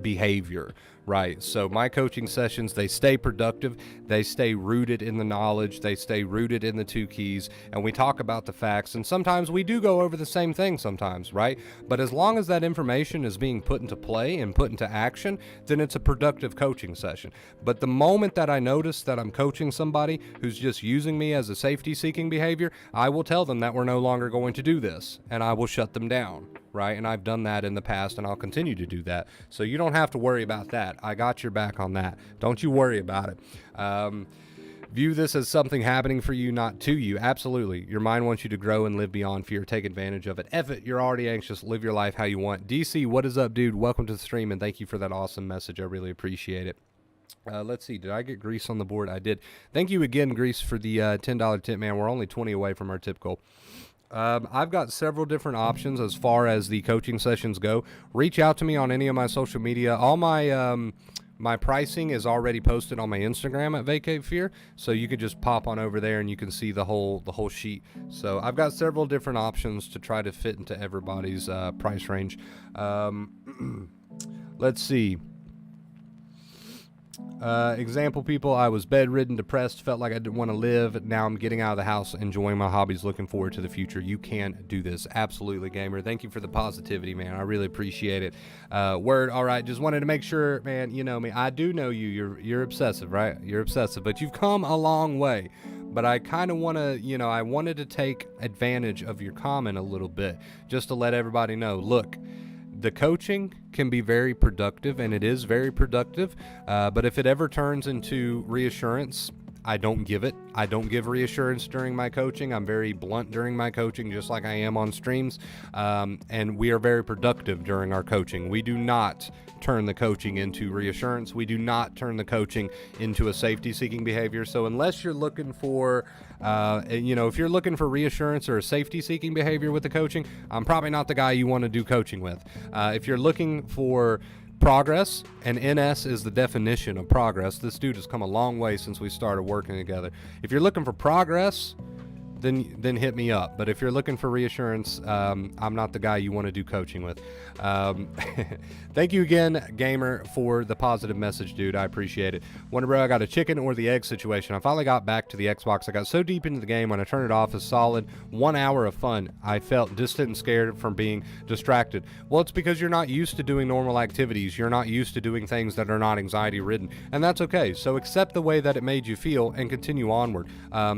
behavior, right? So my coaching sessions, they stay productive. They stay rooted in the knowledge. They stay rooted in the two keys, and we talk about the facts. And sometimes we do go over the same thing sometimes, right? But as long as that information is being put into play and put into action, then it's a productive coaching session. But the moment that I notice that I'm coaching somebody who's just using me as a safety-seeking behavior, I will tell them that we're no longer going to do this, and I will shut them down, right? And I've done that in the past, and I'll continue to do that. So you don't have to worry about that. I got your back on that. Don't you worry about it. View this as something happening for you, not to you. Absolutely. Your mind wants you to grow and live beyond fear. Take advantage of it. F it. You're already anxious. Live your life how you want. DC, what is up, dude? Welcome to the stream, and thank you for that awesome message. I really appreciate it. Let's see. Did I get Grease on the board? I did. Thank you again, Grease, for the $10 tip, man. We're only 20 away from our tip goal. I've got several different options as far as the coaching sessions go. Reach out to me on any of my social media. All my my pricing is already posted on my Instagram at Vacate Fear, so you can just pop on over there and you can see the whole sheet. So I've got several different options to try to fit into everybody's price range. Let's see. Example, people, I was bedridden, depressed, felt like I didn't want to live. Now I'm getting out of the house, enjoying my hobbies, looking forward to the future. You can do this. Absolutely, gamer. Thank you for the positivity, man. I really appreciate it. Word. All right. Just wanted to make sure, man, you know me. I do know you. You're obsessive, right? You're obsessive, but you've come a long way. But I kind of want to, I wanted to take advantage of your comment a little bit just to let everybody know, look, the coaching can be very productive, and it is very productive, but if it ever turns into reassurance, I don't give it. I don't give reassurance during my coaching. I'm very blunt during my coaching, just like I am on streams, and we are very productive during our coaching. We do not turn the coaching into reassurance. We do not turn the coaching into a safety-seeking behavior. So unless you're looking for, if you're looking for reassurance or a safety-seeking behavior with the coaching, I'm probably not the guy you want to do coaching with. If you're looking for progress, and NS is the definition of progress. This dude has come a long way since we started working together. If you're looking for progress, then hit me up. But if you're looking for reassurance, I'm not the guy you want to do coaching with. Thank you again, gamer, for the positive message, dude. I appreciate it. Wonder, bro, I got a chicken or the egg situation. I finally got back to the Xbox. I got so deep into the game when I turned it off, a solid 1 hour of fun. I felt distant and scared from being distracted. Well, it's because you're not used to doing normal activities. You're not used to doing things that are not anxiety-ridden, and that's okay. So accept the way that it made you feel and continue onward.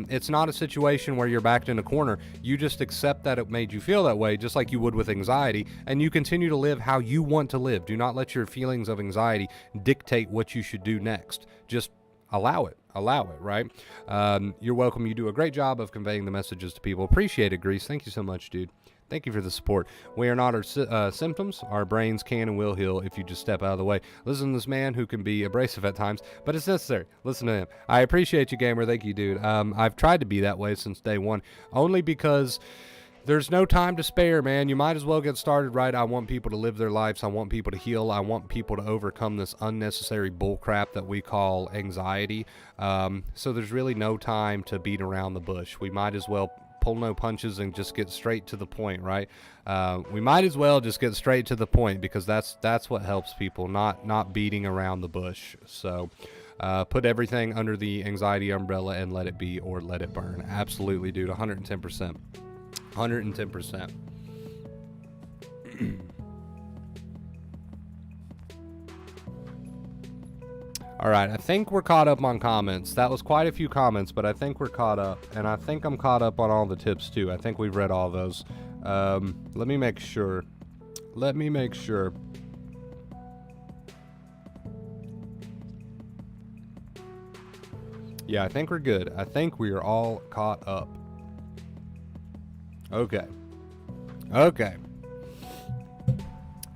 It's not a situation where you're backed in a corner. You just accept that it made you feel that way, just like you would with anxiety, and you continue to live how you want to live. Do not let your feelings of anxiety dictate what you should do next. Just allow it, right? You're welcome. You do a great job of conveying the messages to people. Appreciate it, Grease. Thank you so much, dude. Thank you for the support. We are not our symptoms. Our brains can and will heal if you just step out of the way. Listen to this man who can be abrasive at times, but it's necessary. Listen to him. I appreciate you, gamer. Thank you, dude. I've tried to be that way since day one, only because there's no time to spare, man. You might as well get started right. I want people to live their lives. I want people to heal. I want people to overcome this unnecessary bullcrap that we call anxiety. So there's really no time to beat around the bush. We might as well pull no punches and just get straight to the point, right? We might as well just get straight to the point, because that's what helps people, not beating around the bush. So put everything under the anxiety umbrella and let it be, or let it burn. Absolutely, dude. 110%. 110%. All right, I think we're caught up on comments. That was quite a few comments, but I think we're caught up, and I think I'm caught up on all the tips too. I think we've read all those. Let me make sure. Yeah, I think we're good. I think we are all caught up. Okay.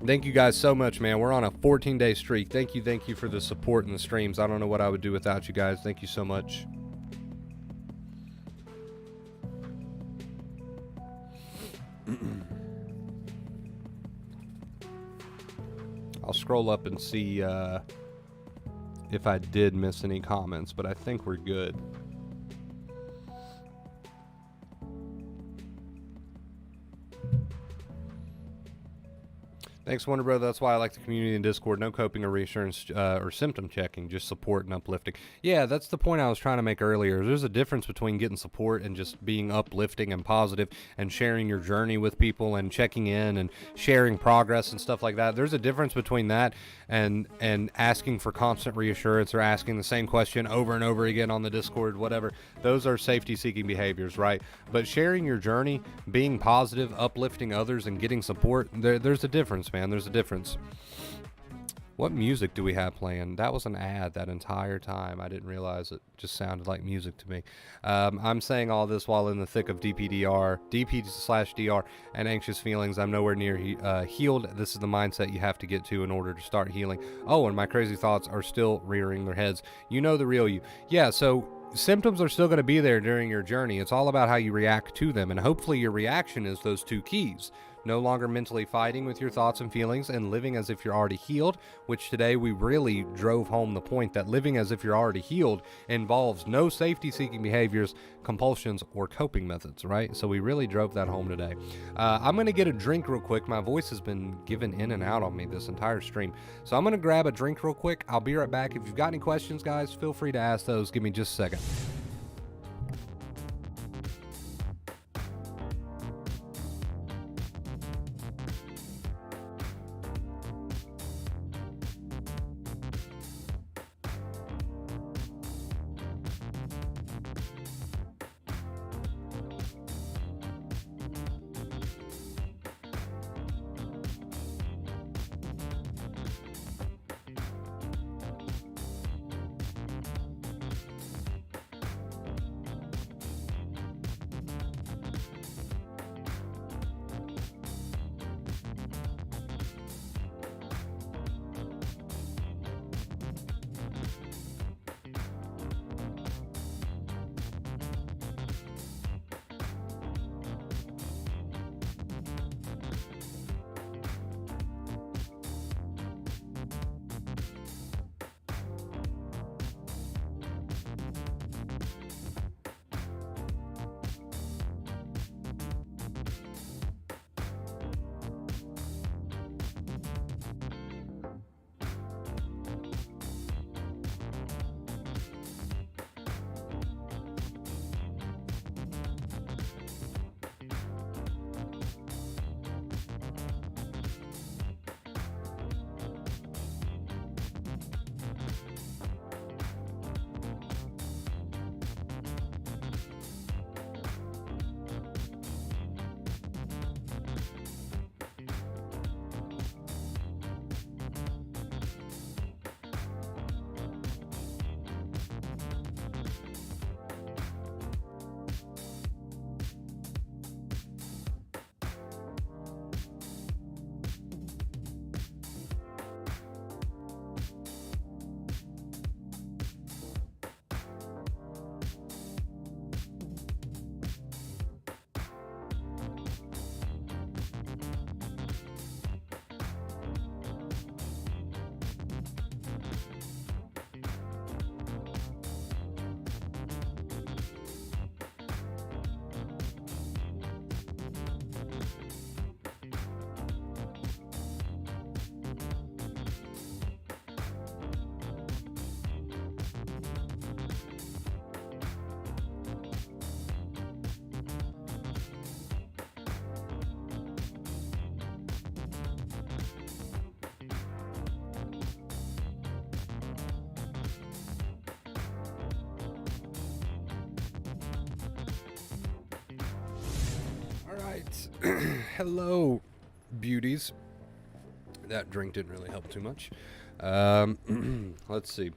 Thank you guys so much, man. We're on a 14-day streak. Thank you for the support and the streams. I don't know what I would do without you guys. Thank you so much. I'll scroll up and see if I did miss any comments, but I think we're good. Thanks, Wonder Bro. That's why I like the community in Discord. No coping or reassurance or symptom checking, just support and uplifting. Yeah, that's the point I was trying to make earlier. There's a difference between getting support and just being uplifting and positive and sharing your journey with people and checking in and sharing progress and stuff like that. There's a difference between that and asking for constant reassurance or asking the same question over and over again on the Discord, whatever. Those are safety-seeking behaviors, right? But sharing your journey, being positive, uplifting others, and getting support, there's a difference, man. There's a difference. What music do we have playing? That was an ad that entire time. I didn't realize it just sounded like music to me. I'm saying all this while in the thick of DP/DR, and anxious feelings. I'm nowhere near healed. This is the mindset you have to get to in order to start healing. Oh, and my crazy thoughts are still rearing their heads. You know the real you. Yeah, so symptoms are still going to be there during your journey. It's all about how you react to them, and hopefully your reaction is those two keys. No longer mentally fighting with your thoughts and feelings and living as if you're already healed, which today we really drove home the point that living as if you're already healed involves no safety-seeking behaviors, compulsions, or coping methods, right? So we really drove that home today. I'm going to get a drink real quick. My voice has been given in and out on me this entire stream. So I'm going to grab a drink real quick. I'll be right back. If you've got any questions, guys, feel free to ask those. Give me just a second. right. Hello, beauties. That drink didn't really help too much. Let's see.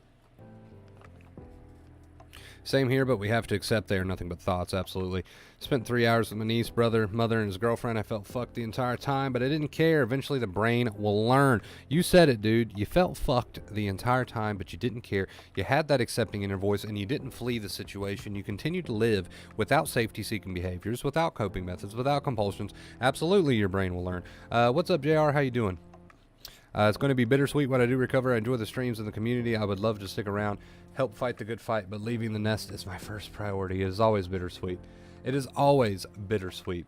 Same here, but we have to accept they are nothing but thoughts, absolutely. Spent 3 hours with my niece, brother, mother, and his girlfriend. I felt fucked the entire time, but I didn't care. Eventually, the brain will learn. You said it, dude. You felt fucked the entire time, but you didn't care. You had that accepting inner voice, and you didn't flee the situation. You continued to live without safety-seeking behaviors, without coping methods, without compulsions. Absolutely, your brain will learn. What's up, JR? How you doing? It's going to be bittersweet when I do recover. I enjoy the streams in the community. I would love to stick around, help fight the good fight, but leaving the nest is my first priority. It is always bittersweet. It is always bittersweet.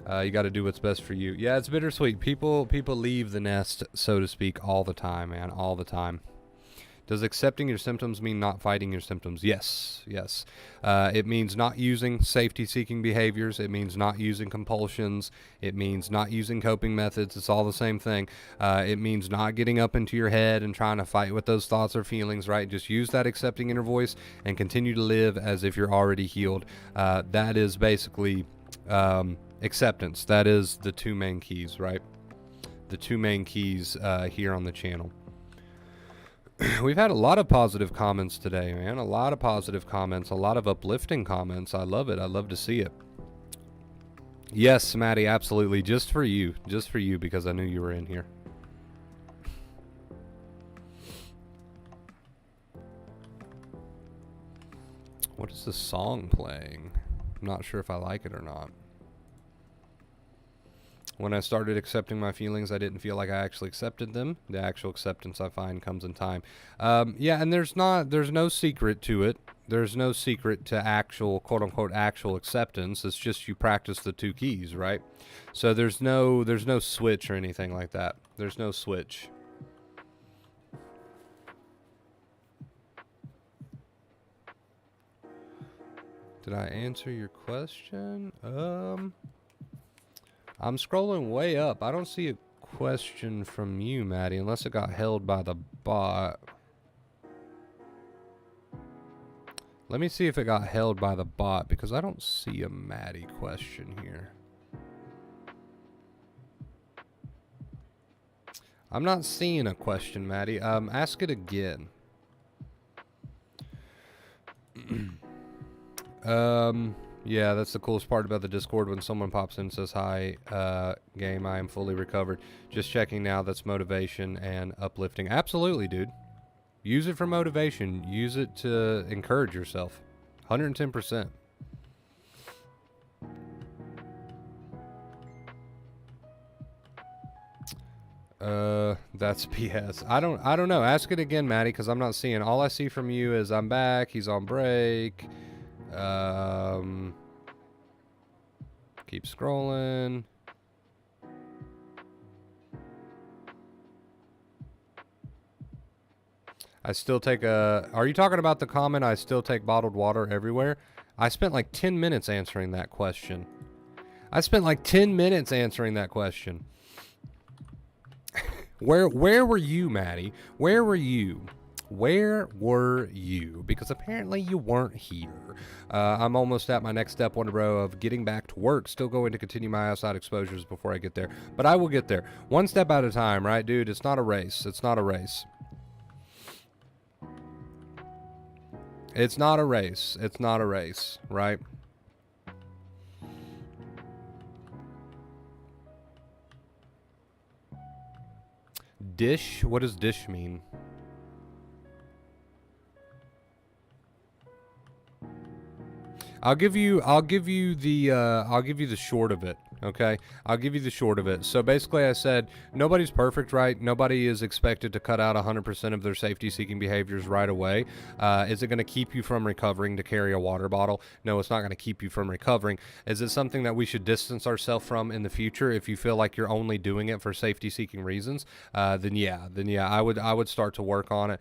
You got to do what's best for you. Yeah, it's bittersweet. People leave the nest, so to speak, all the time, man, all the time. Does accepting your symptoms mean not fighting your symptoms? Yes, yes. It means not using safety-seeking behaviors. It means not using compulsions. It means not using coping methods. It's all the same thing. It means not getting up into your head and trying to fight with those thoughts or feelings, right? Just use that accepting inner voice and continue to live as if you're already healed. That is basically acceptance. That is the two main keys, right? The two main keys here on the channel. We've had a lot of positive comments today, man. A lot of positive comments, a lot of uplifting comments. I love it. I love to see it. Yes, Maddie, absolutely. Just for you, because I knew you were in here. What is the song playing? I'm not sure if I like it or not. When I started accepting my feelings, I didn't feel like I actually accepted them. The actual acceptance, I find, comes in time. Yeah, and there's no secret to it. There's no secret to actual, quote-unquote, actual acceptance. It's just you practice the two keys, right? So there's no switch or anything like that. There's no switch. Did I answer your question? I'm scrolling way up. I don't see a question from you, Maddie, unless it got held by the bot. Let me see if it got held by the bot, because I don't see a Maddie question here. I'm not seeing a question, Maddie. Ask it again. Yeah, that's the coolest part about the Discord when someone pops in and says, hi, game, I am fully recovered. Just checking now, that's motivation and uplifting. Absolutely, dude. Use it for motivation. Use it to encourage yourself. 110%. That's BS. I don't know. Ask it again, Maddie, because I'm not seeing. All I see from you is I'm back, he's on break. Keep scrolling. I still take are you talking about the comment, I still take bottled water everywhere? I spent like 10 minutes answering that question. Where were you, Maddie? Where were you? Where were you? Because apparently you weren't here. I'm almost at my next step, Wonder Bro, of getting back to work. Still going to continue my outside exposures before I get there. But I will get there. One step at a time, right, dude? It's not a race. It's not a race. It's not a race. It's not a race, right? Dish? What does dish mean? I'll give you the short of it. Okay, I'll give you the short of it. So basically I said, nobody's perfect, right? Nobody is expected to cut out 100% of their safety-seeking behaviors right away. Is it going to keep you from recovering to carry a water bottle? No, it's not going to keep you from recovering. Is it something that we should distance ourselves from in the future if you feel like you're only doing it for safety-seeking reasons? Then yeah, I would start to work on it.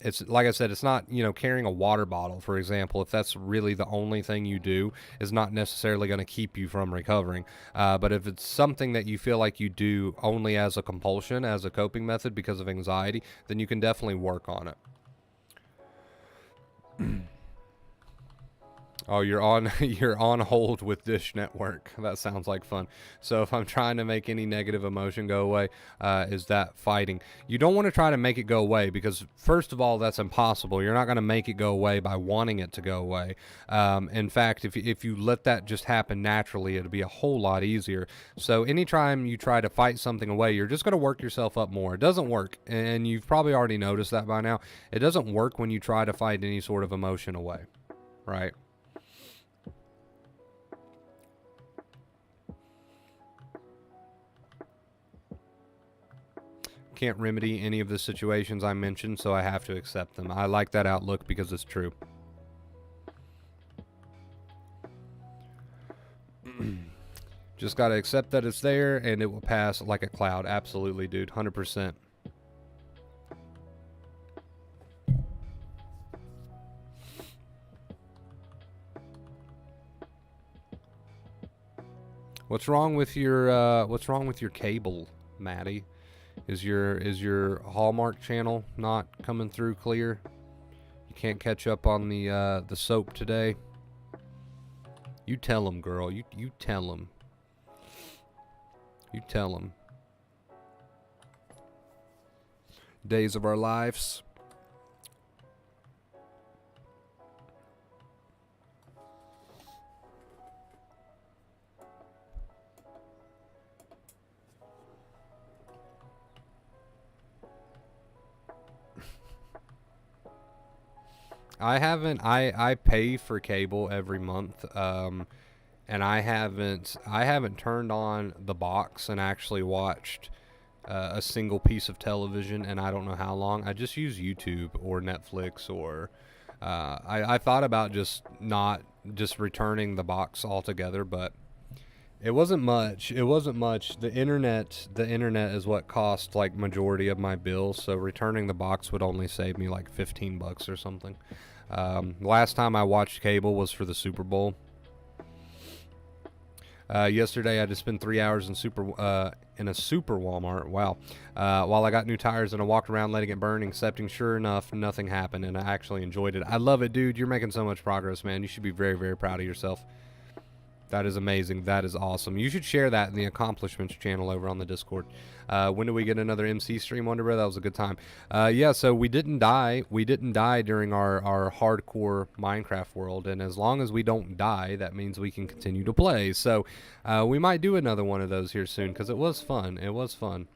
It's like I said, it's not, carrying a water bottle, for example, if that's really the only thing you do, is not necessarily going to keep you from recovering. But if it's something that you feel like you do only as a compulsion, as a coping method because of anxiety, then you can definitely work on it. Oh, you're on you're on hold with Dish Network. That sounds like fun. So if I'm trying to make any negative emotion go away, is that fighting? You don't want to try to make it go away because first of all, that's impossible. You're not going to make it go away by wanting it to go away. In fact, if you let that just happen naturally, it'll be a whole lot easier. So anytime you try to fight something away, you're just going to work yourself up more. It doesn't work, and you've probably already noticed that by now. It doesn't work when you try to fight any sort of emotion away, right? Can't remedy any of the situations I mentioned, so I have to accept them. I like that outlook because it's true. Just got to accept that it's there and it will pass like a cloud. Absolutely, dude. 100%. What's wrong with your cable, Maddie? Is your Hallmark channel not coming through clear? You can't catch up on the soap today? You tell him, girl. You tell him. You tell him. Days of our lives. I pay for cable every month, and I haven't turned on the box and actually watched a single piece of television, and I don't know how long. I just use YouTube or Netflix, or I thought about just returning the box altogether, but it wasn't much. It wasn't much. The internet is what cost like majority of my bills, so returning the box would only save me like $15 or something. Last time I watched cable was for the Super Bowl. Yesterday I had to spend 3 hours in a super Walmart. Wow. While I got new tires and I walked around letting it burn, accepting sure enough nothing happened, and I actually enjoyed it. I love it, dude. You're making so much progress, man. You should be very, very proud of yourself. That is amazing. That is awesome. You should share that in the accomplishments channel over on the Discord. When do we get another MC stream, Wonder Bro? That was a good time. Yeah, so we didn't die. We didn't die during our hardcore Minecraft world, and as long as we don't die, that means we can continue to play. So we might do another one of those here soon, because it was fun. It was fun.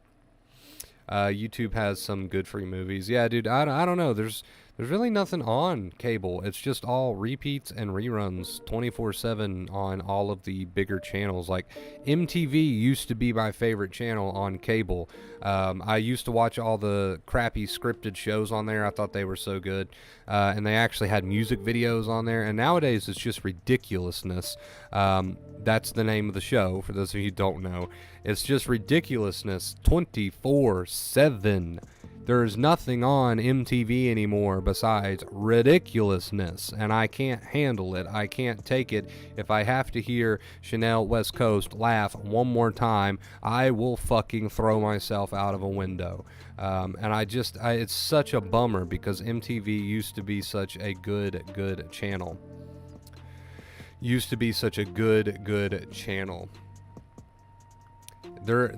YouTube has some good free movies. Yeah, dude, I don't know. There's really nothing on cable. It's just all repeats and reruns 24/7 on all of the bigger channels. Like MTV used to be my favorite channel on cable. I used to watch all the crappy scripted shows on there. I thought they were so good. And they actually had music videos on there. And nowadays it's just ridiculousness. That's the name of the show, for those of you who don't know. It's just ridiculousness 24/7. There's nothing on MTV anymore besides ridiculousness, and I can't handle it. I can't take it. If I have to hear Chanel West Coast laugh one more time, I will fucking throw myself out of a window. And it's such a bummer because MTV used to be such a good channel. Used to be such a good channel. They're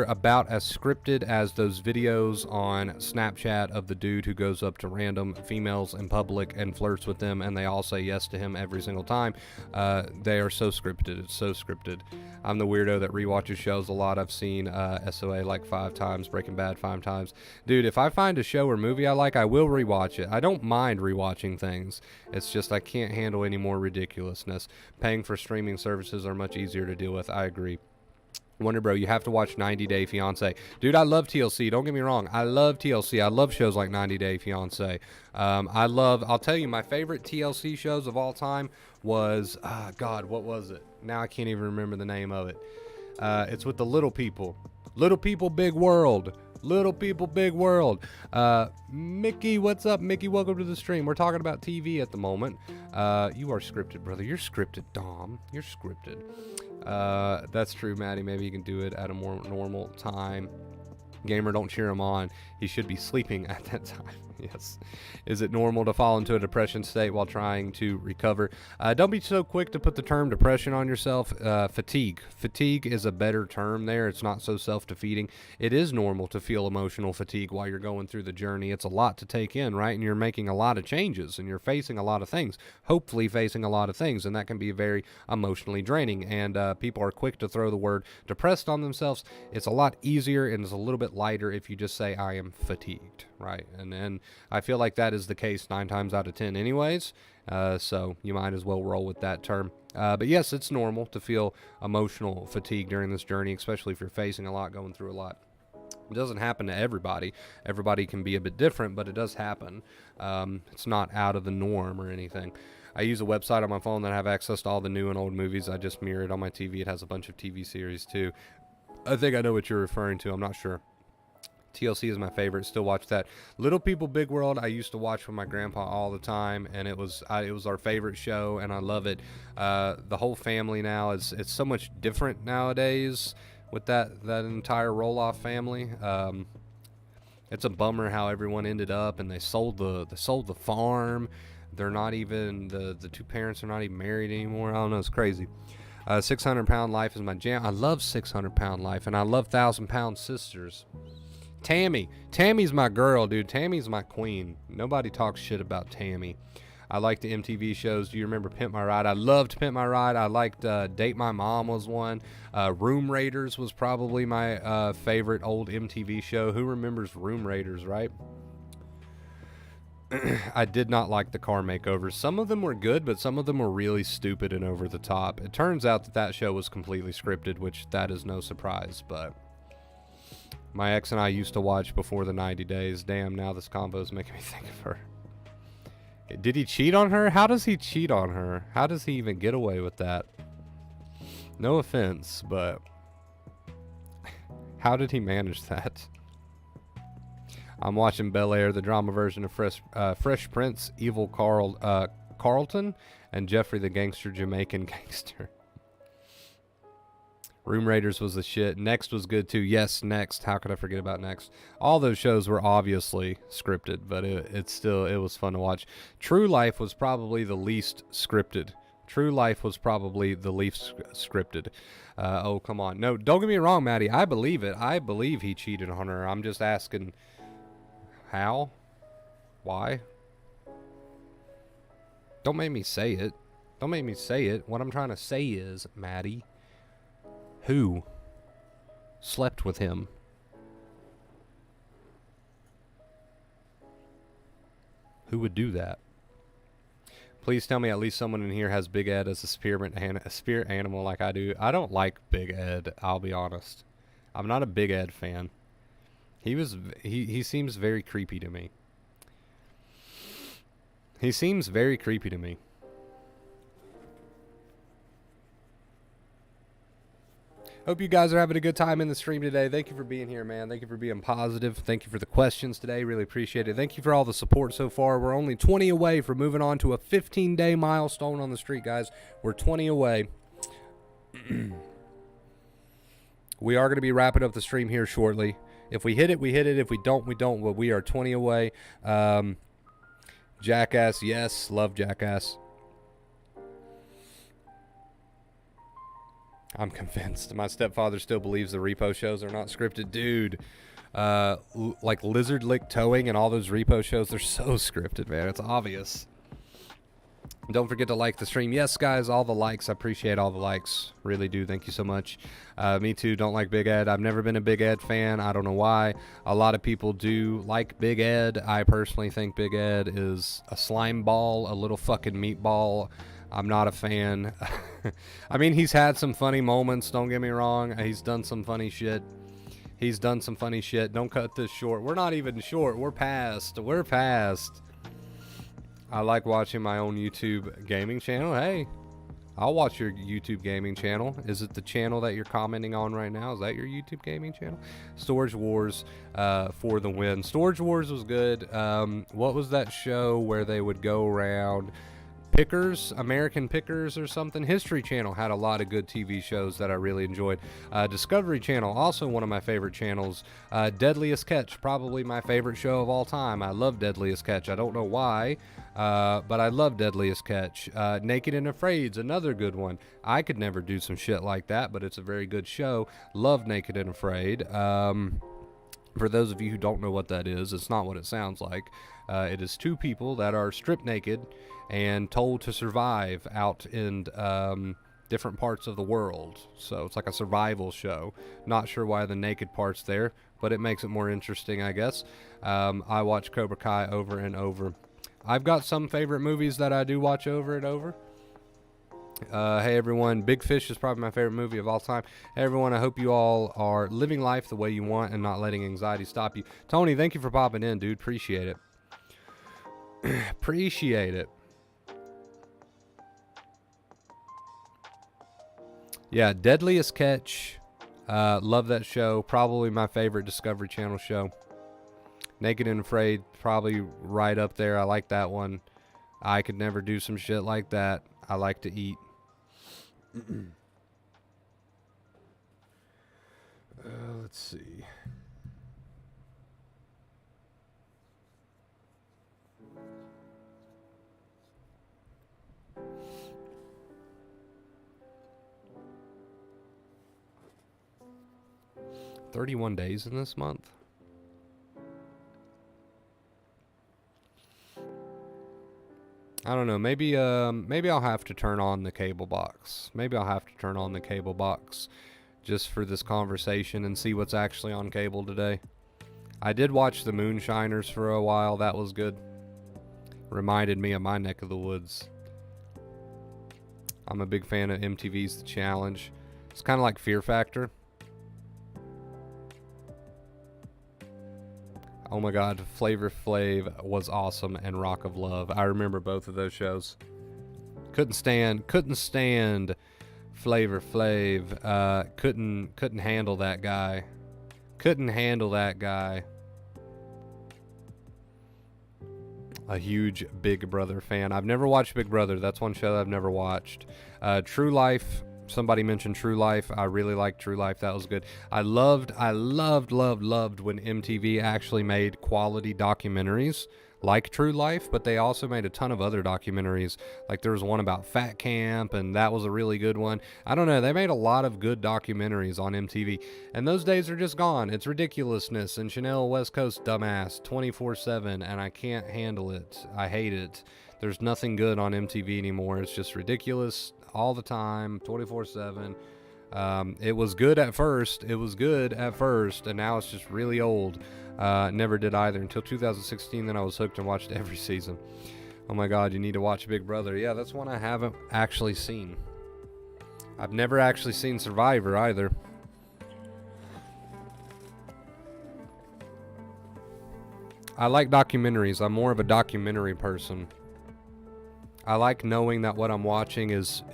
about as scripted as those videos on Snapchat of the dude who goes up to random females in public and flirts with them, and they all say yes to him every single time. They are so scripted. It's so scripted. I'm the weirdo that rewatches shows a lot. I've seen SOA like 5 times, Breaking Bad 5 times. Dude, if I find a show or movie I like, I will rewatch it. I don't mind rewatching things. It's just I can't handle any more ridiculousness. Paying for streaming services are much easier to deal with. I agree. Wonder Bro, you have to watch 90 Day Fiancé. Dude, I love TLC. Don't get me wrong. I love TLC. I love shows like 90 Day Fiancé. I'll tell you, my favorite TLC shows of all time was, God, what was it? Now I can't even remember the name of it. It's with the little people. Little People, Big World. Little People, Big World. Mickey, what's up, Mickey? Welcome to the stream. We're talking about TV at the moment. You are scripted, brother. You're scripted, Dom. You're scripted. That's true, Maddie. Maybe you can do it at a more normal time. Gamer, don't cheer him on. He should be sleeping at that time. Yes. Is it normal to fall into a depression state while trying to recover? Don't be so quick to put the term depression on yourself. Fatigue. Fatigue is a better term there. It's not so self-defeating. It is normal to feel emotional fatigue while you're going through the journey. It's a lot to take in, right? And you're making a lot of changes and you're facing a lot of things, hopefully facing a lot of things. And that can be very emotionally draining. And people are quick to throw the word depressed on themselves. It's a lot easier and it's a little bit lighter if you just say, I am fatigued, right? And then I feel like that is the case 9 times out of 10 anyways, so you might as well roll with that term. But yes, it's normal to feel emotional fatigue during this journey, especially if you're facing a lot, going through a lot. It doesn't happen to everybody. Everybody can be a bit different, but it does happen. It's not out of the norm or anything. I use a website on my phone that I have access to all the new and old movies. I just mirror it on my TV. It has a bunch of TV series too. I think I know what you're referring to. I'm not sure. TLC is my favorite. Still watch that. Little People, Big World, I used to watch with my grandpa all the time, and it was our favorite show, and I love it. The whole family now it's so much different nowadays with that entire roll-off family. It's a bummer how everyone ended up, and they sold the farm. They're not even the two parents are not even married anymore. I don't know. It's crazy. 600 Pound Life is my jam. I love 600 Pound Life, and I love 1,000 Pound Sisters. Tammy's my girl, dude. Tammy's my queen. Nobody talks shit about Tammy. I like the MTV shows. Do you remember Pimp My Ride? I loved Pimp My Ride. I liked Date My Mom was one. Room Raiders was probably my favorite old MTV show. Who remembers Room Raiders, right? I did not like the car makeovers. Some of them were good, but some of them were really stupid and over the top. It turns out that show was completely scripted, which that is no surprise, but my ex and I used to watch before the 90 days. Damn, now this combo is making me think of her. Did he cheat on her? How does he cheat on her? How does he even get away with that? No offense, but how did he manage that? I'm watching Bel Air, the drama version of Fresh Prince, Evil Carlton, and Jeffrey the Gangster, Jamaican Gangster. Room Raiders was the shit. Next was good too. Yes, Next. How could I forget about Next? All those shows were obviously scripted, but it was fun to watch. True Life was probably the least scripted. Oh, come on. No, don't get me wrong, Maddie. I believe it. I believe he cheated on her. I'm just asking how? Why? Don't make me say it. What I'm trying to say is, Maddie, who slept with him? Who would do that? Please tell me at least someone in here has Big Ed as a spirit animal like I do. I don't like Big Ed, I'll be honest. I'm not a Big Ed fan. He seems very creepy to me. Hope you guys are having a good time in the stream today. Thank you for being here, man. Thank you for being positive. Thank you for the questions today. Really appreciate it. Thank you for all the support so far. We're only 20 away from moving on to a 15-day milestone on the street, guys. We're 20 away. We are going to be wrapping up the stream here shortly. If we hit it, we hit it. If we don't, we don't. But we are 20 away. Jackass, yes. Love Jackass. I'm convinced. My stepfather still believes the repo shows are not scripted. Dude, like Lizard Lick Towing and all those repo shows, they're so scripted, man. It's obvious. Don't forget to like the stream. Yes, guys, all the likes. I appreciate all the likes. Really do. Thank you so much. Me too. Don't like Big Ed. I've never been a Big Ed fan. I don't know why. A lot of people do like Big Ed. I personally think Big Ed is a slime ball, a little fucking meatball. I'm not a fan. I mean, he's had some funny moments. Don't get me wrong. He's done some funny shit. Don't cut this short. We're not even short. We're past. I like watching my own YouTube gaming channel. Hey, I'll watch your YouTube gaming channel. Is it the channel that you're commenting on right now? Is that your YouTube gaming channel? Storage Wars for the win. Storage Wars was good. What was that show where they would go around Pickers, American Pickers or something. History Channel had a lot of good TV shows that I really enjoyed. Discovery Channel, also one of my favorite channels. Deadliest Catch, probably my favorite show of all time. I love Deadliest Catch. I don't know why, but I love Deadliest Catch. Naked and Afraid's another good one. I could never do some shit like that, but it's a very good show. Love Naked and Afraid. For those of you who don't know what that is, it's not what it sounds like. It is two people that are stripped naked and told to survive out in different parts of the world. So it's like a survival show. Not sure why the naked part's there, but it makes it more interesting, I guess. I watch Cobra Kai over and over. I've got some favorite movies that I do watch over and over. Hey everyone, Big Fish is probably my favorite movie of all time. Hey everyone, I hope you all are living life the way you want and not letting anxiety stop you. Tony, thank you for popping in, dude. Appreciate it. Appreciate it. Yeah, Deadliest Catch. Love that show. Probably my favorite Discovery Channel show. Naked and Afraid, probably right up there. I like that one. I could never do some shit like that. I like to eat. Let's see. $31 days in this month. I don't know. Maybe I'll have to turn on the cable box. Maybe I'll have to turn on the cable box just for this conversation and see what's actually on cable today. I did watch The Moonshiners for a while. That was good. Reminded me of my neck of the woods. I'm a big fan of MTV's The Challenge. It's kind of like Fear Factor. Oh my God, Flavor Flav was awesome, and Rock of Love. I remember both of those shows. Couldn't stand Flavor Flav. Couldn't handle that guy. Couldn't handle that guy. A huge Big Brother fan. I've never watched Big Brother. That's one show that I've never watched. True Life. Somebody mentioned True Life. I really liked True Life. That was good. I loved when MTV actually made quality documentaries like True Life, but they also made a ton of other documentaries. Like there was one about Fat Camp, and that was a really good one. I don't know. They made a lot of good documentaries on MTV, and those days are just gone. It's ridiculousness and Chanel West Coast dumbass 24/7, and I can't handle it. I hate it. There's nothing good on MTV anymore. It's just ridiculous all the time, 24/7. It was good at first. And now it's just really old. Never did either until 2016. Then I was hooked and watched every season. Oh my God, you need to watch Big Brother. Yeah, that's one I haven't actually seen. I've never actually seen Survivor either. I like documentaries. I'm more of a documentary person. I like knowing that what I'm watching is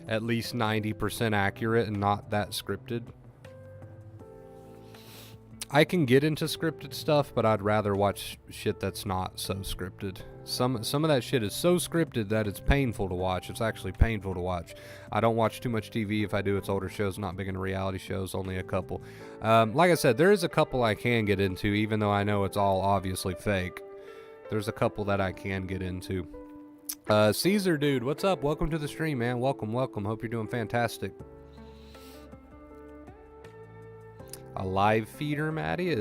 at least 90% accurate and not that scripted. I can get into scripted stuff, but I'd rather watch shit that's not so scripted. Some of that shit is so scripted that it's painful to watch. It's actually painful to watch. I don't watch too much TV. If I do, it's older shows, not big into reality shows, only a couple. Like I said, there is a couple I can get into, even though I know it's all obviously fake. There's a couple that I can get into. Caesar dude, what's up? Welcome to the stream, man. Welcome. Hope you're doing fantastic. A live feeder, Maddie?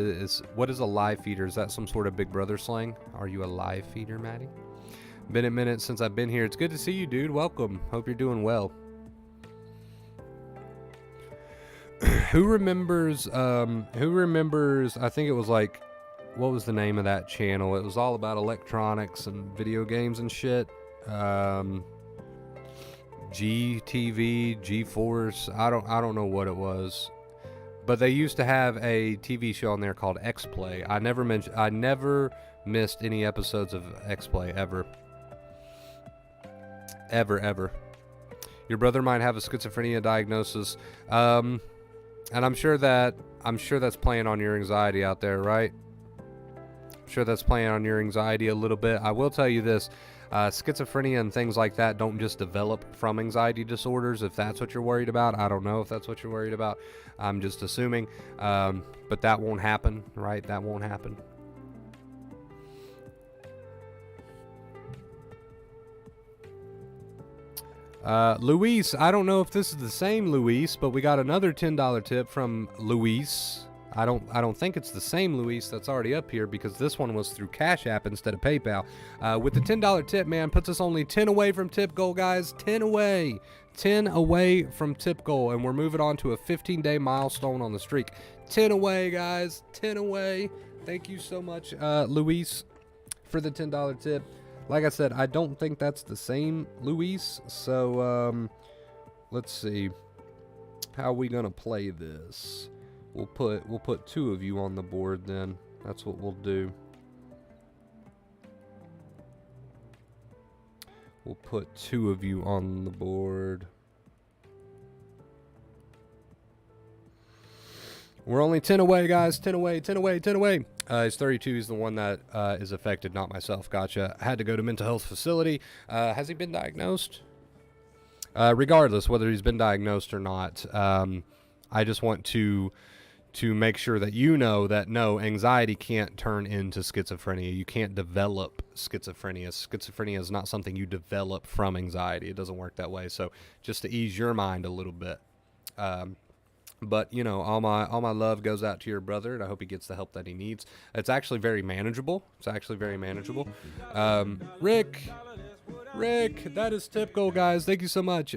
What is a live feeder? Is that some sort of Big Brother slang? Are you a live feeder, Maddie? Been a minute since I've been here. It's good to see you, dude. Welcome. Hope you're doing well. Who remembers, I think it was like, what was the name of that channel? It was all about electronics and video games and shit. GTV, G-Force, I don't know what it was. But they used to have a TV show on there called X-Play. I never missed any episodes of X-Play ever. Ever. Your brother might have a schizophrenia diagnosis. And I'm sure that's playing on your anxiety out there, right? I'm sure that's playing on your anxiety a little bit. I will tell you this. Schizophrenia and things like that don't just develop from anxiety disorders, if that's what you're worried about. I don't know if that's what you're worried about. I'm just assuming. But that won't happen, right? That won't happen. Luis, I don't know if this is the same Luis, but we got another $10 tip from Luis. I don't think it's the same Luis that's already up here, because this one was through Cash App instead of PayPal. With the $10 tip, man, puts us only 10 away from tip goal, guys. 10 away. 10 away from tip goal, and we're moving on to a 15-day milestone on the streak. 10 away, guys. 10 away. Thank you so much, Luis, for the $10 tip. Like I said, I don't think that's the same Luis, so let's see. How are we gonna play this? We'll put 2 of you on the board then. That's what we'll do. We'll put 2 of you on the board. We're only 10 away, guys. 10 away, 10 away, 10 away. He's 32. He's the one that is affected, not myself. Gotcha. Had to go to mental health facility. Has he been diagnosed? Regardless, whether he's been diagnosed or not, I just want to make sure that you know that no, anxiety can't turn into schizophrenia. You can't develop schizophrenia. Schizophrenia is not something you develop from anxiety. It doesn't work that way. So just to ease your mind a little bit. But, you know, all my love goes out to your brother, and I hope he gets the help that he needs. It's actually very manageable. Rick, that is tip goal, guys. Thank you so much.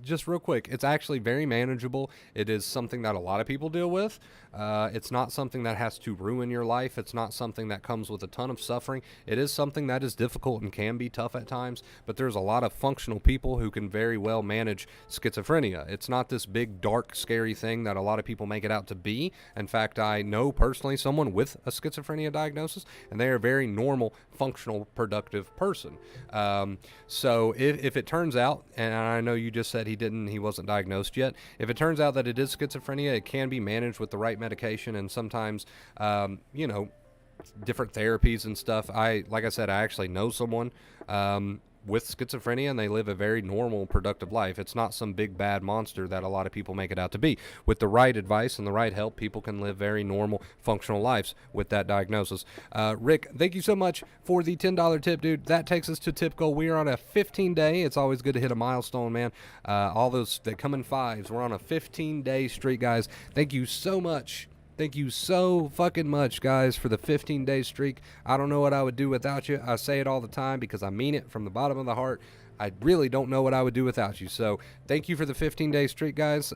Just real quick, it's actually very manageable. It is something that a lot of people deal with. It's not something that has to ruin your life. It's not something that comes with a ton of suffering. It is something that is difficult and can be tough at times, but there's a lot of functional people who can very well manage schizophrenia. It's not this big, dark, scary thing that a lot of people make it out to be. In fact, I know personally someone with a schizophrenia diagnosis, and they are a very normal, functional, productive person. So if it turns out, and I know you just said he wasn't diagnosed yet, if it turns out that it is schizophrenia, it can be managed with the right medication, and sometimes, you know, different therapies and stuff. Like I said, I actually know someone with schizophrenia, and they live a very normal, productive life. It's not some big bad monster that a lot of people make it out to be. With the right advice and the right help, people can live very normal, functional lives with that diagnosis. Rick, thank you so much for the $10 tip, dude. That takes us to tip goal. We are on a 15-day. It's always good to hit a milestone, man. All those that come in fives. We're on a 15-day streak, guys. Thank you so much. Thank you so fucking much, guys, for the 15-day streak. I don't know what I would do without you. I say it all the time because I mean it from the bottom of the heart. I really don't know what I would do without you. So thank you for the 15-day streak, guys.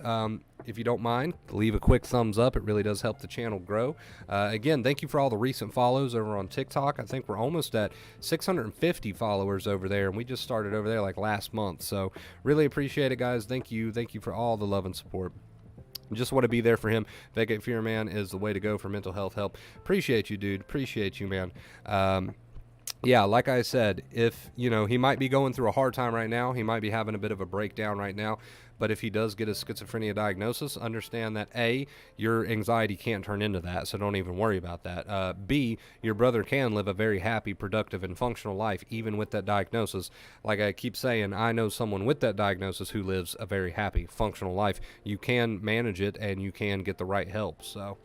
If you don't mind, leave a quick thumbs up. It really does help the channel grow. Again, thank you for all the recent follows over on TikTok. I think we're almost at 650 followers over there, and we just started over there like last month. So really appreciate it, guys. Thank you. Thank you for all the love and support. Just want to be there for him. Vacate Fear Man is the way to go for mental health help. Appreciate you, dude. Appreciate you, man. Yeah, like I said, if, you know, he might be going through a hard time right now. He might be having a bit of a breakdown right now. But if he does get a schizophrenia diagnosis, understand that A, your anxiety can't turn into that, so don't even worry about that. B, your brother can live a very happy, productive, and functional life even with that diagnosis. Like I keep saying, I know someone with that diagnosis who lives a very happy, functional life. You can manage it, and you can get the right help. So,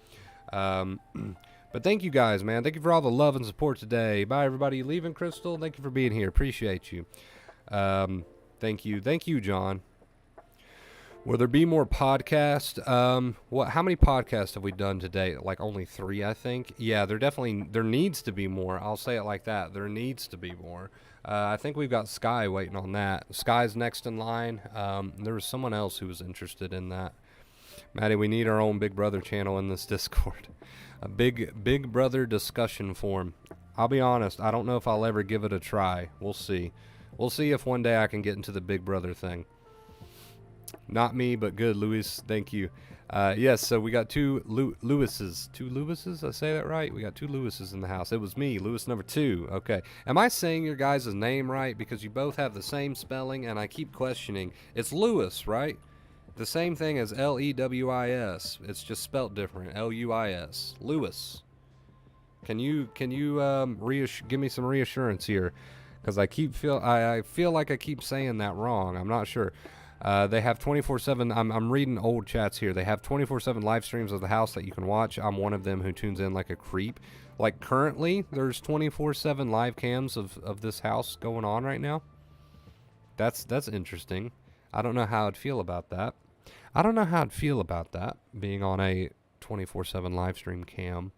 but thank you guys, man. Thank you for all the love and support today. Bye, everybody. Leaving Crystal, thank you for being here. Appreciate you. Thank you. Thank you, John. Will there be more podcasts? How many podcasts have we done today? Like only 3, I think. Yeah, there needs to be more. I'll say it like that. There needs to be more. I think we've got Sky waiting on that. Sky's next in line. There was someone else who was interested in that. Maddie, we need our own Big Brother channel in this Discord. A Big Brother discussion forum. I'll be honest, I don't know if I'll ever give it a try. We'll see. We'll see if one day I can get into the Big Brother thing. Not me, but good, Luis. Thank you. Yes, so we got 2 Lewises. 2 Lewises? I say that right? We got 2 Lewises in the house. It was me, Lewis number 2. Okay. Am I saying your guys' name right? Because you both have the same spelling, and I keep questioning. It's Lewis, right? The same thing as Lewis. It's just spelt different. Luis. Lewis. Can you give me some reassurance here? because I feel like I keep saying that wrong. I'm not sure. They have 24/7. I'm reading old chats here. They have 24/7 live streams of the house that you can watch. I'm one of them who tunes in like a creep. Like currently, there's 24/7 live cams of this house going on right now. That's interesting. I don't know how I'd feel about that. I don't know how I'd feel about that being on a 24/7 live stream cam.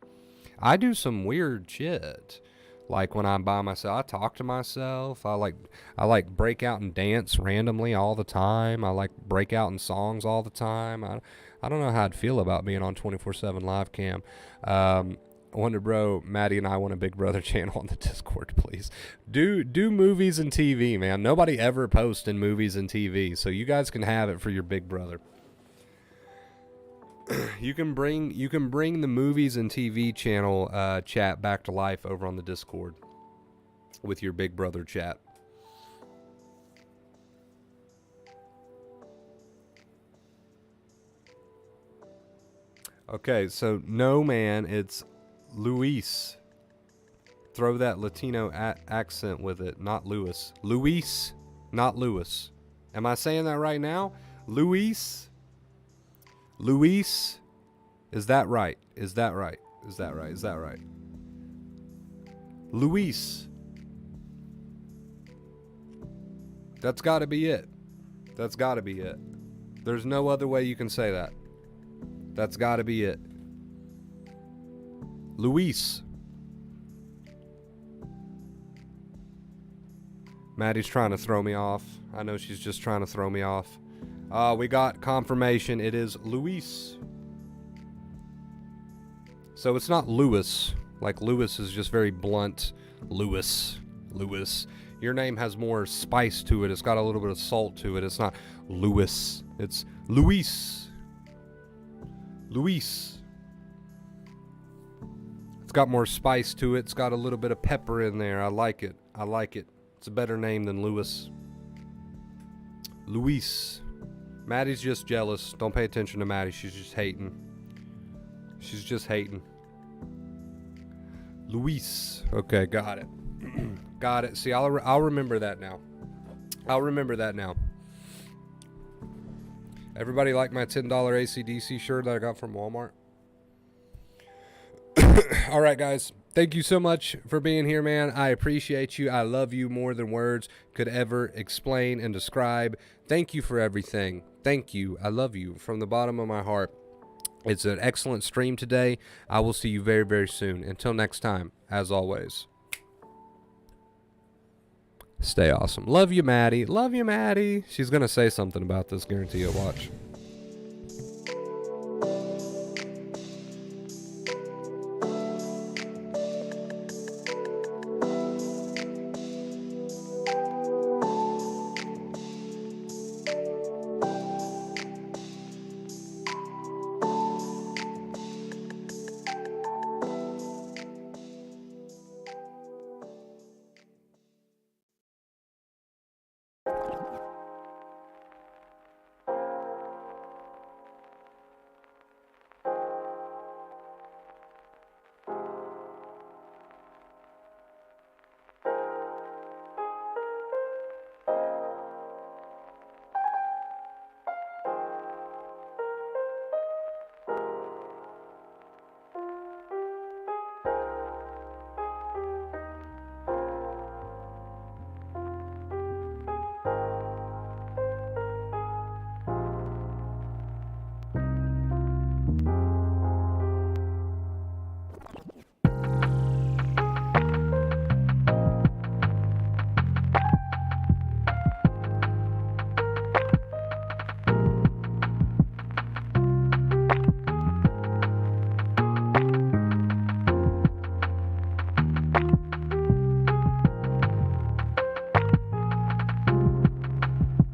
I do some weird shit. Like when I'm by myself, I talk to myself. I like break out and dance randomly all the time. I like break out in songs all the time. I don't know how I'd feel about being on 24/7 live cam. Wonder Bro, Maddie and I want a Big Brother channel on the Discord, please. Do movies and TV, man. Nobody ever posts in movies and TV, so you guys can have it for your Big Brother. You can bring the movies and TV channel chat back to life over on the Discord with your Big Brother chat. Okay, so no, man, it's Luis. Throw that Latino accent with it, not Luis. Luis, not Lewis. Am I saying that right now? Luis? Luis? Is that right? Is that right? Is that right? Is that right? Luis. That's got to be it. That's got to be it. There's no other way you can say that. That's got to be it. Luis. Maddie's trying to throw me off. I know she's just trying to throw me off. We got confirmation. It is Luis. So it's not Lewis. Like Lewis is just very blunt. Lewis. Your name has more spice to it. It's got a little bit of salt to it. It's not Lewis. It's Luis. Luis. It's got more spice to it. It's got a little bit of pepper in there. I like it. I like it. It's a better name than Lewis. Luis. Maddie's just jealous. Don't pay attention to Maddie. She's just hating. She's just hating. Luis. Okay, got it. Got it. See, I'll remember that now. I'll remember that now. Everybody like my $10 AC/DC shirt that I got from Walmart? All right, guys. Thank you so much for being here, man. I appreciate you. I love you more than words could ever explain and describe. Thank you for everything. Thank you. I love you from the bottom of my heart. It's an excellent stream today. I will see you very, very soon. Until next time, as always, stay awesome. Love you, Maddie. Love you, Maddie. She's going to say something about this, guarantee it. Watch.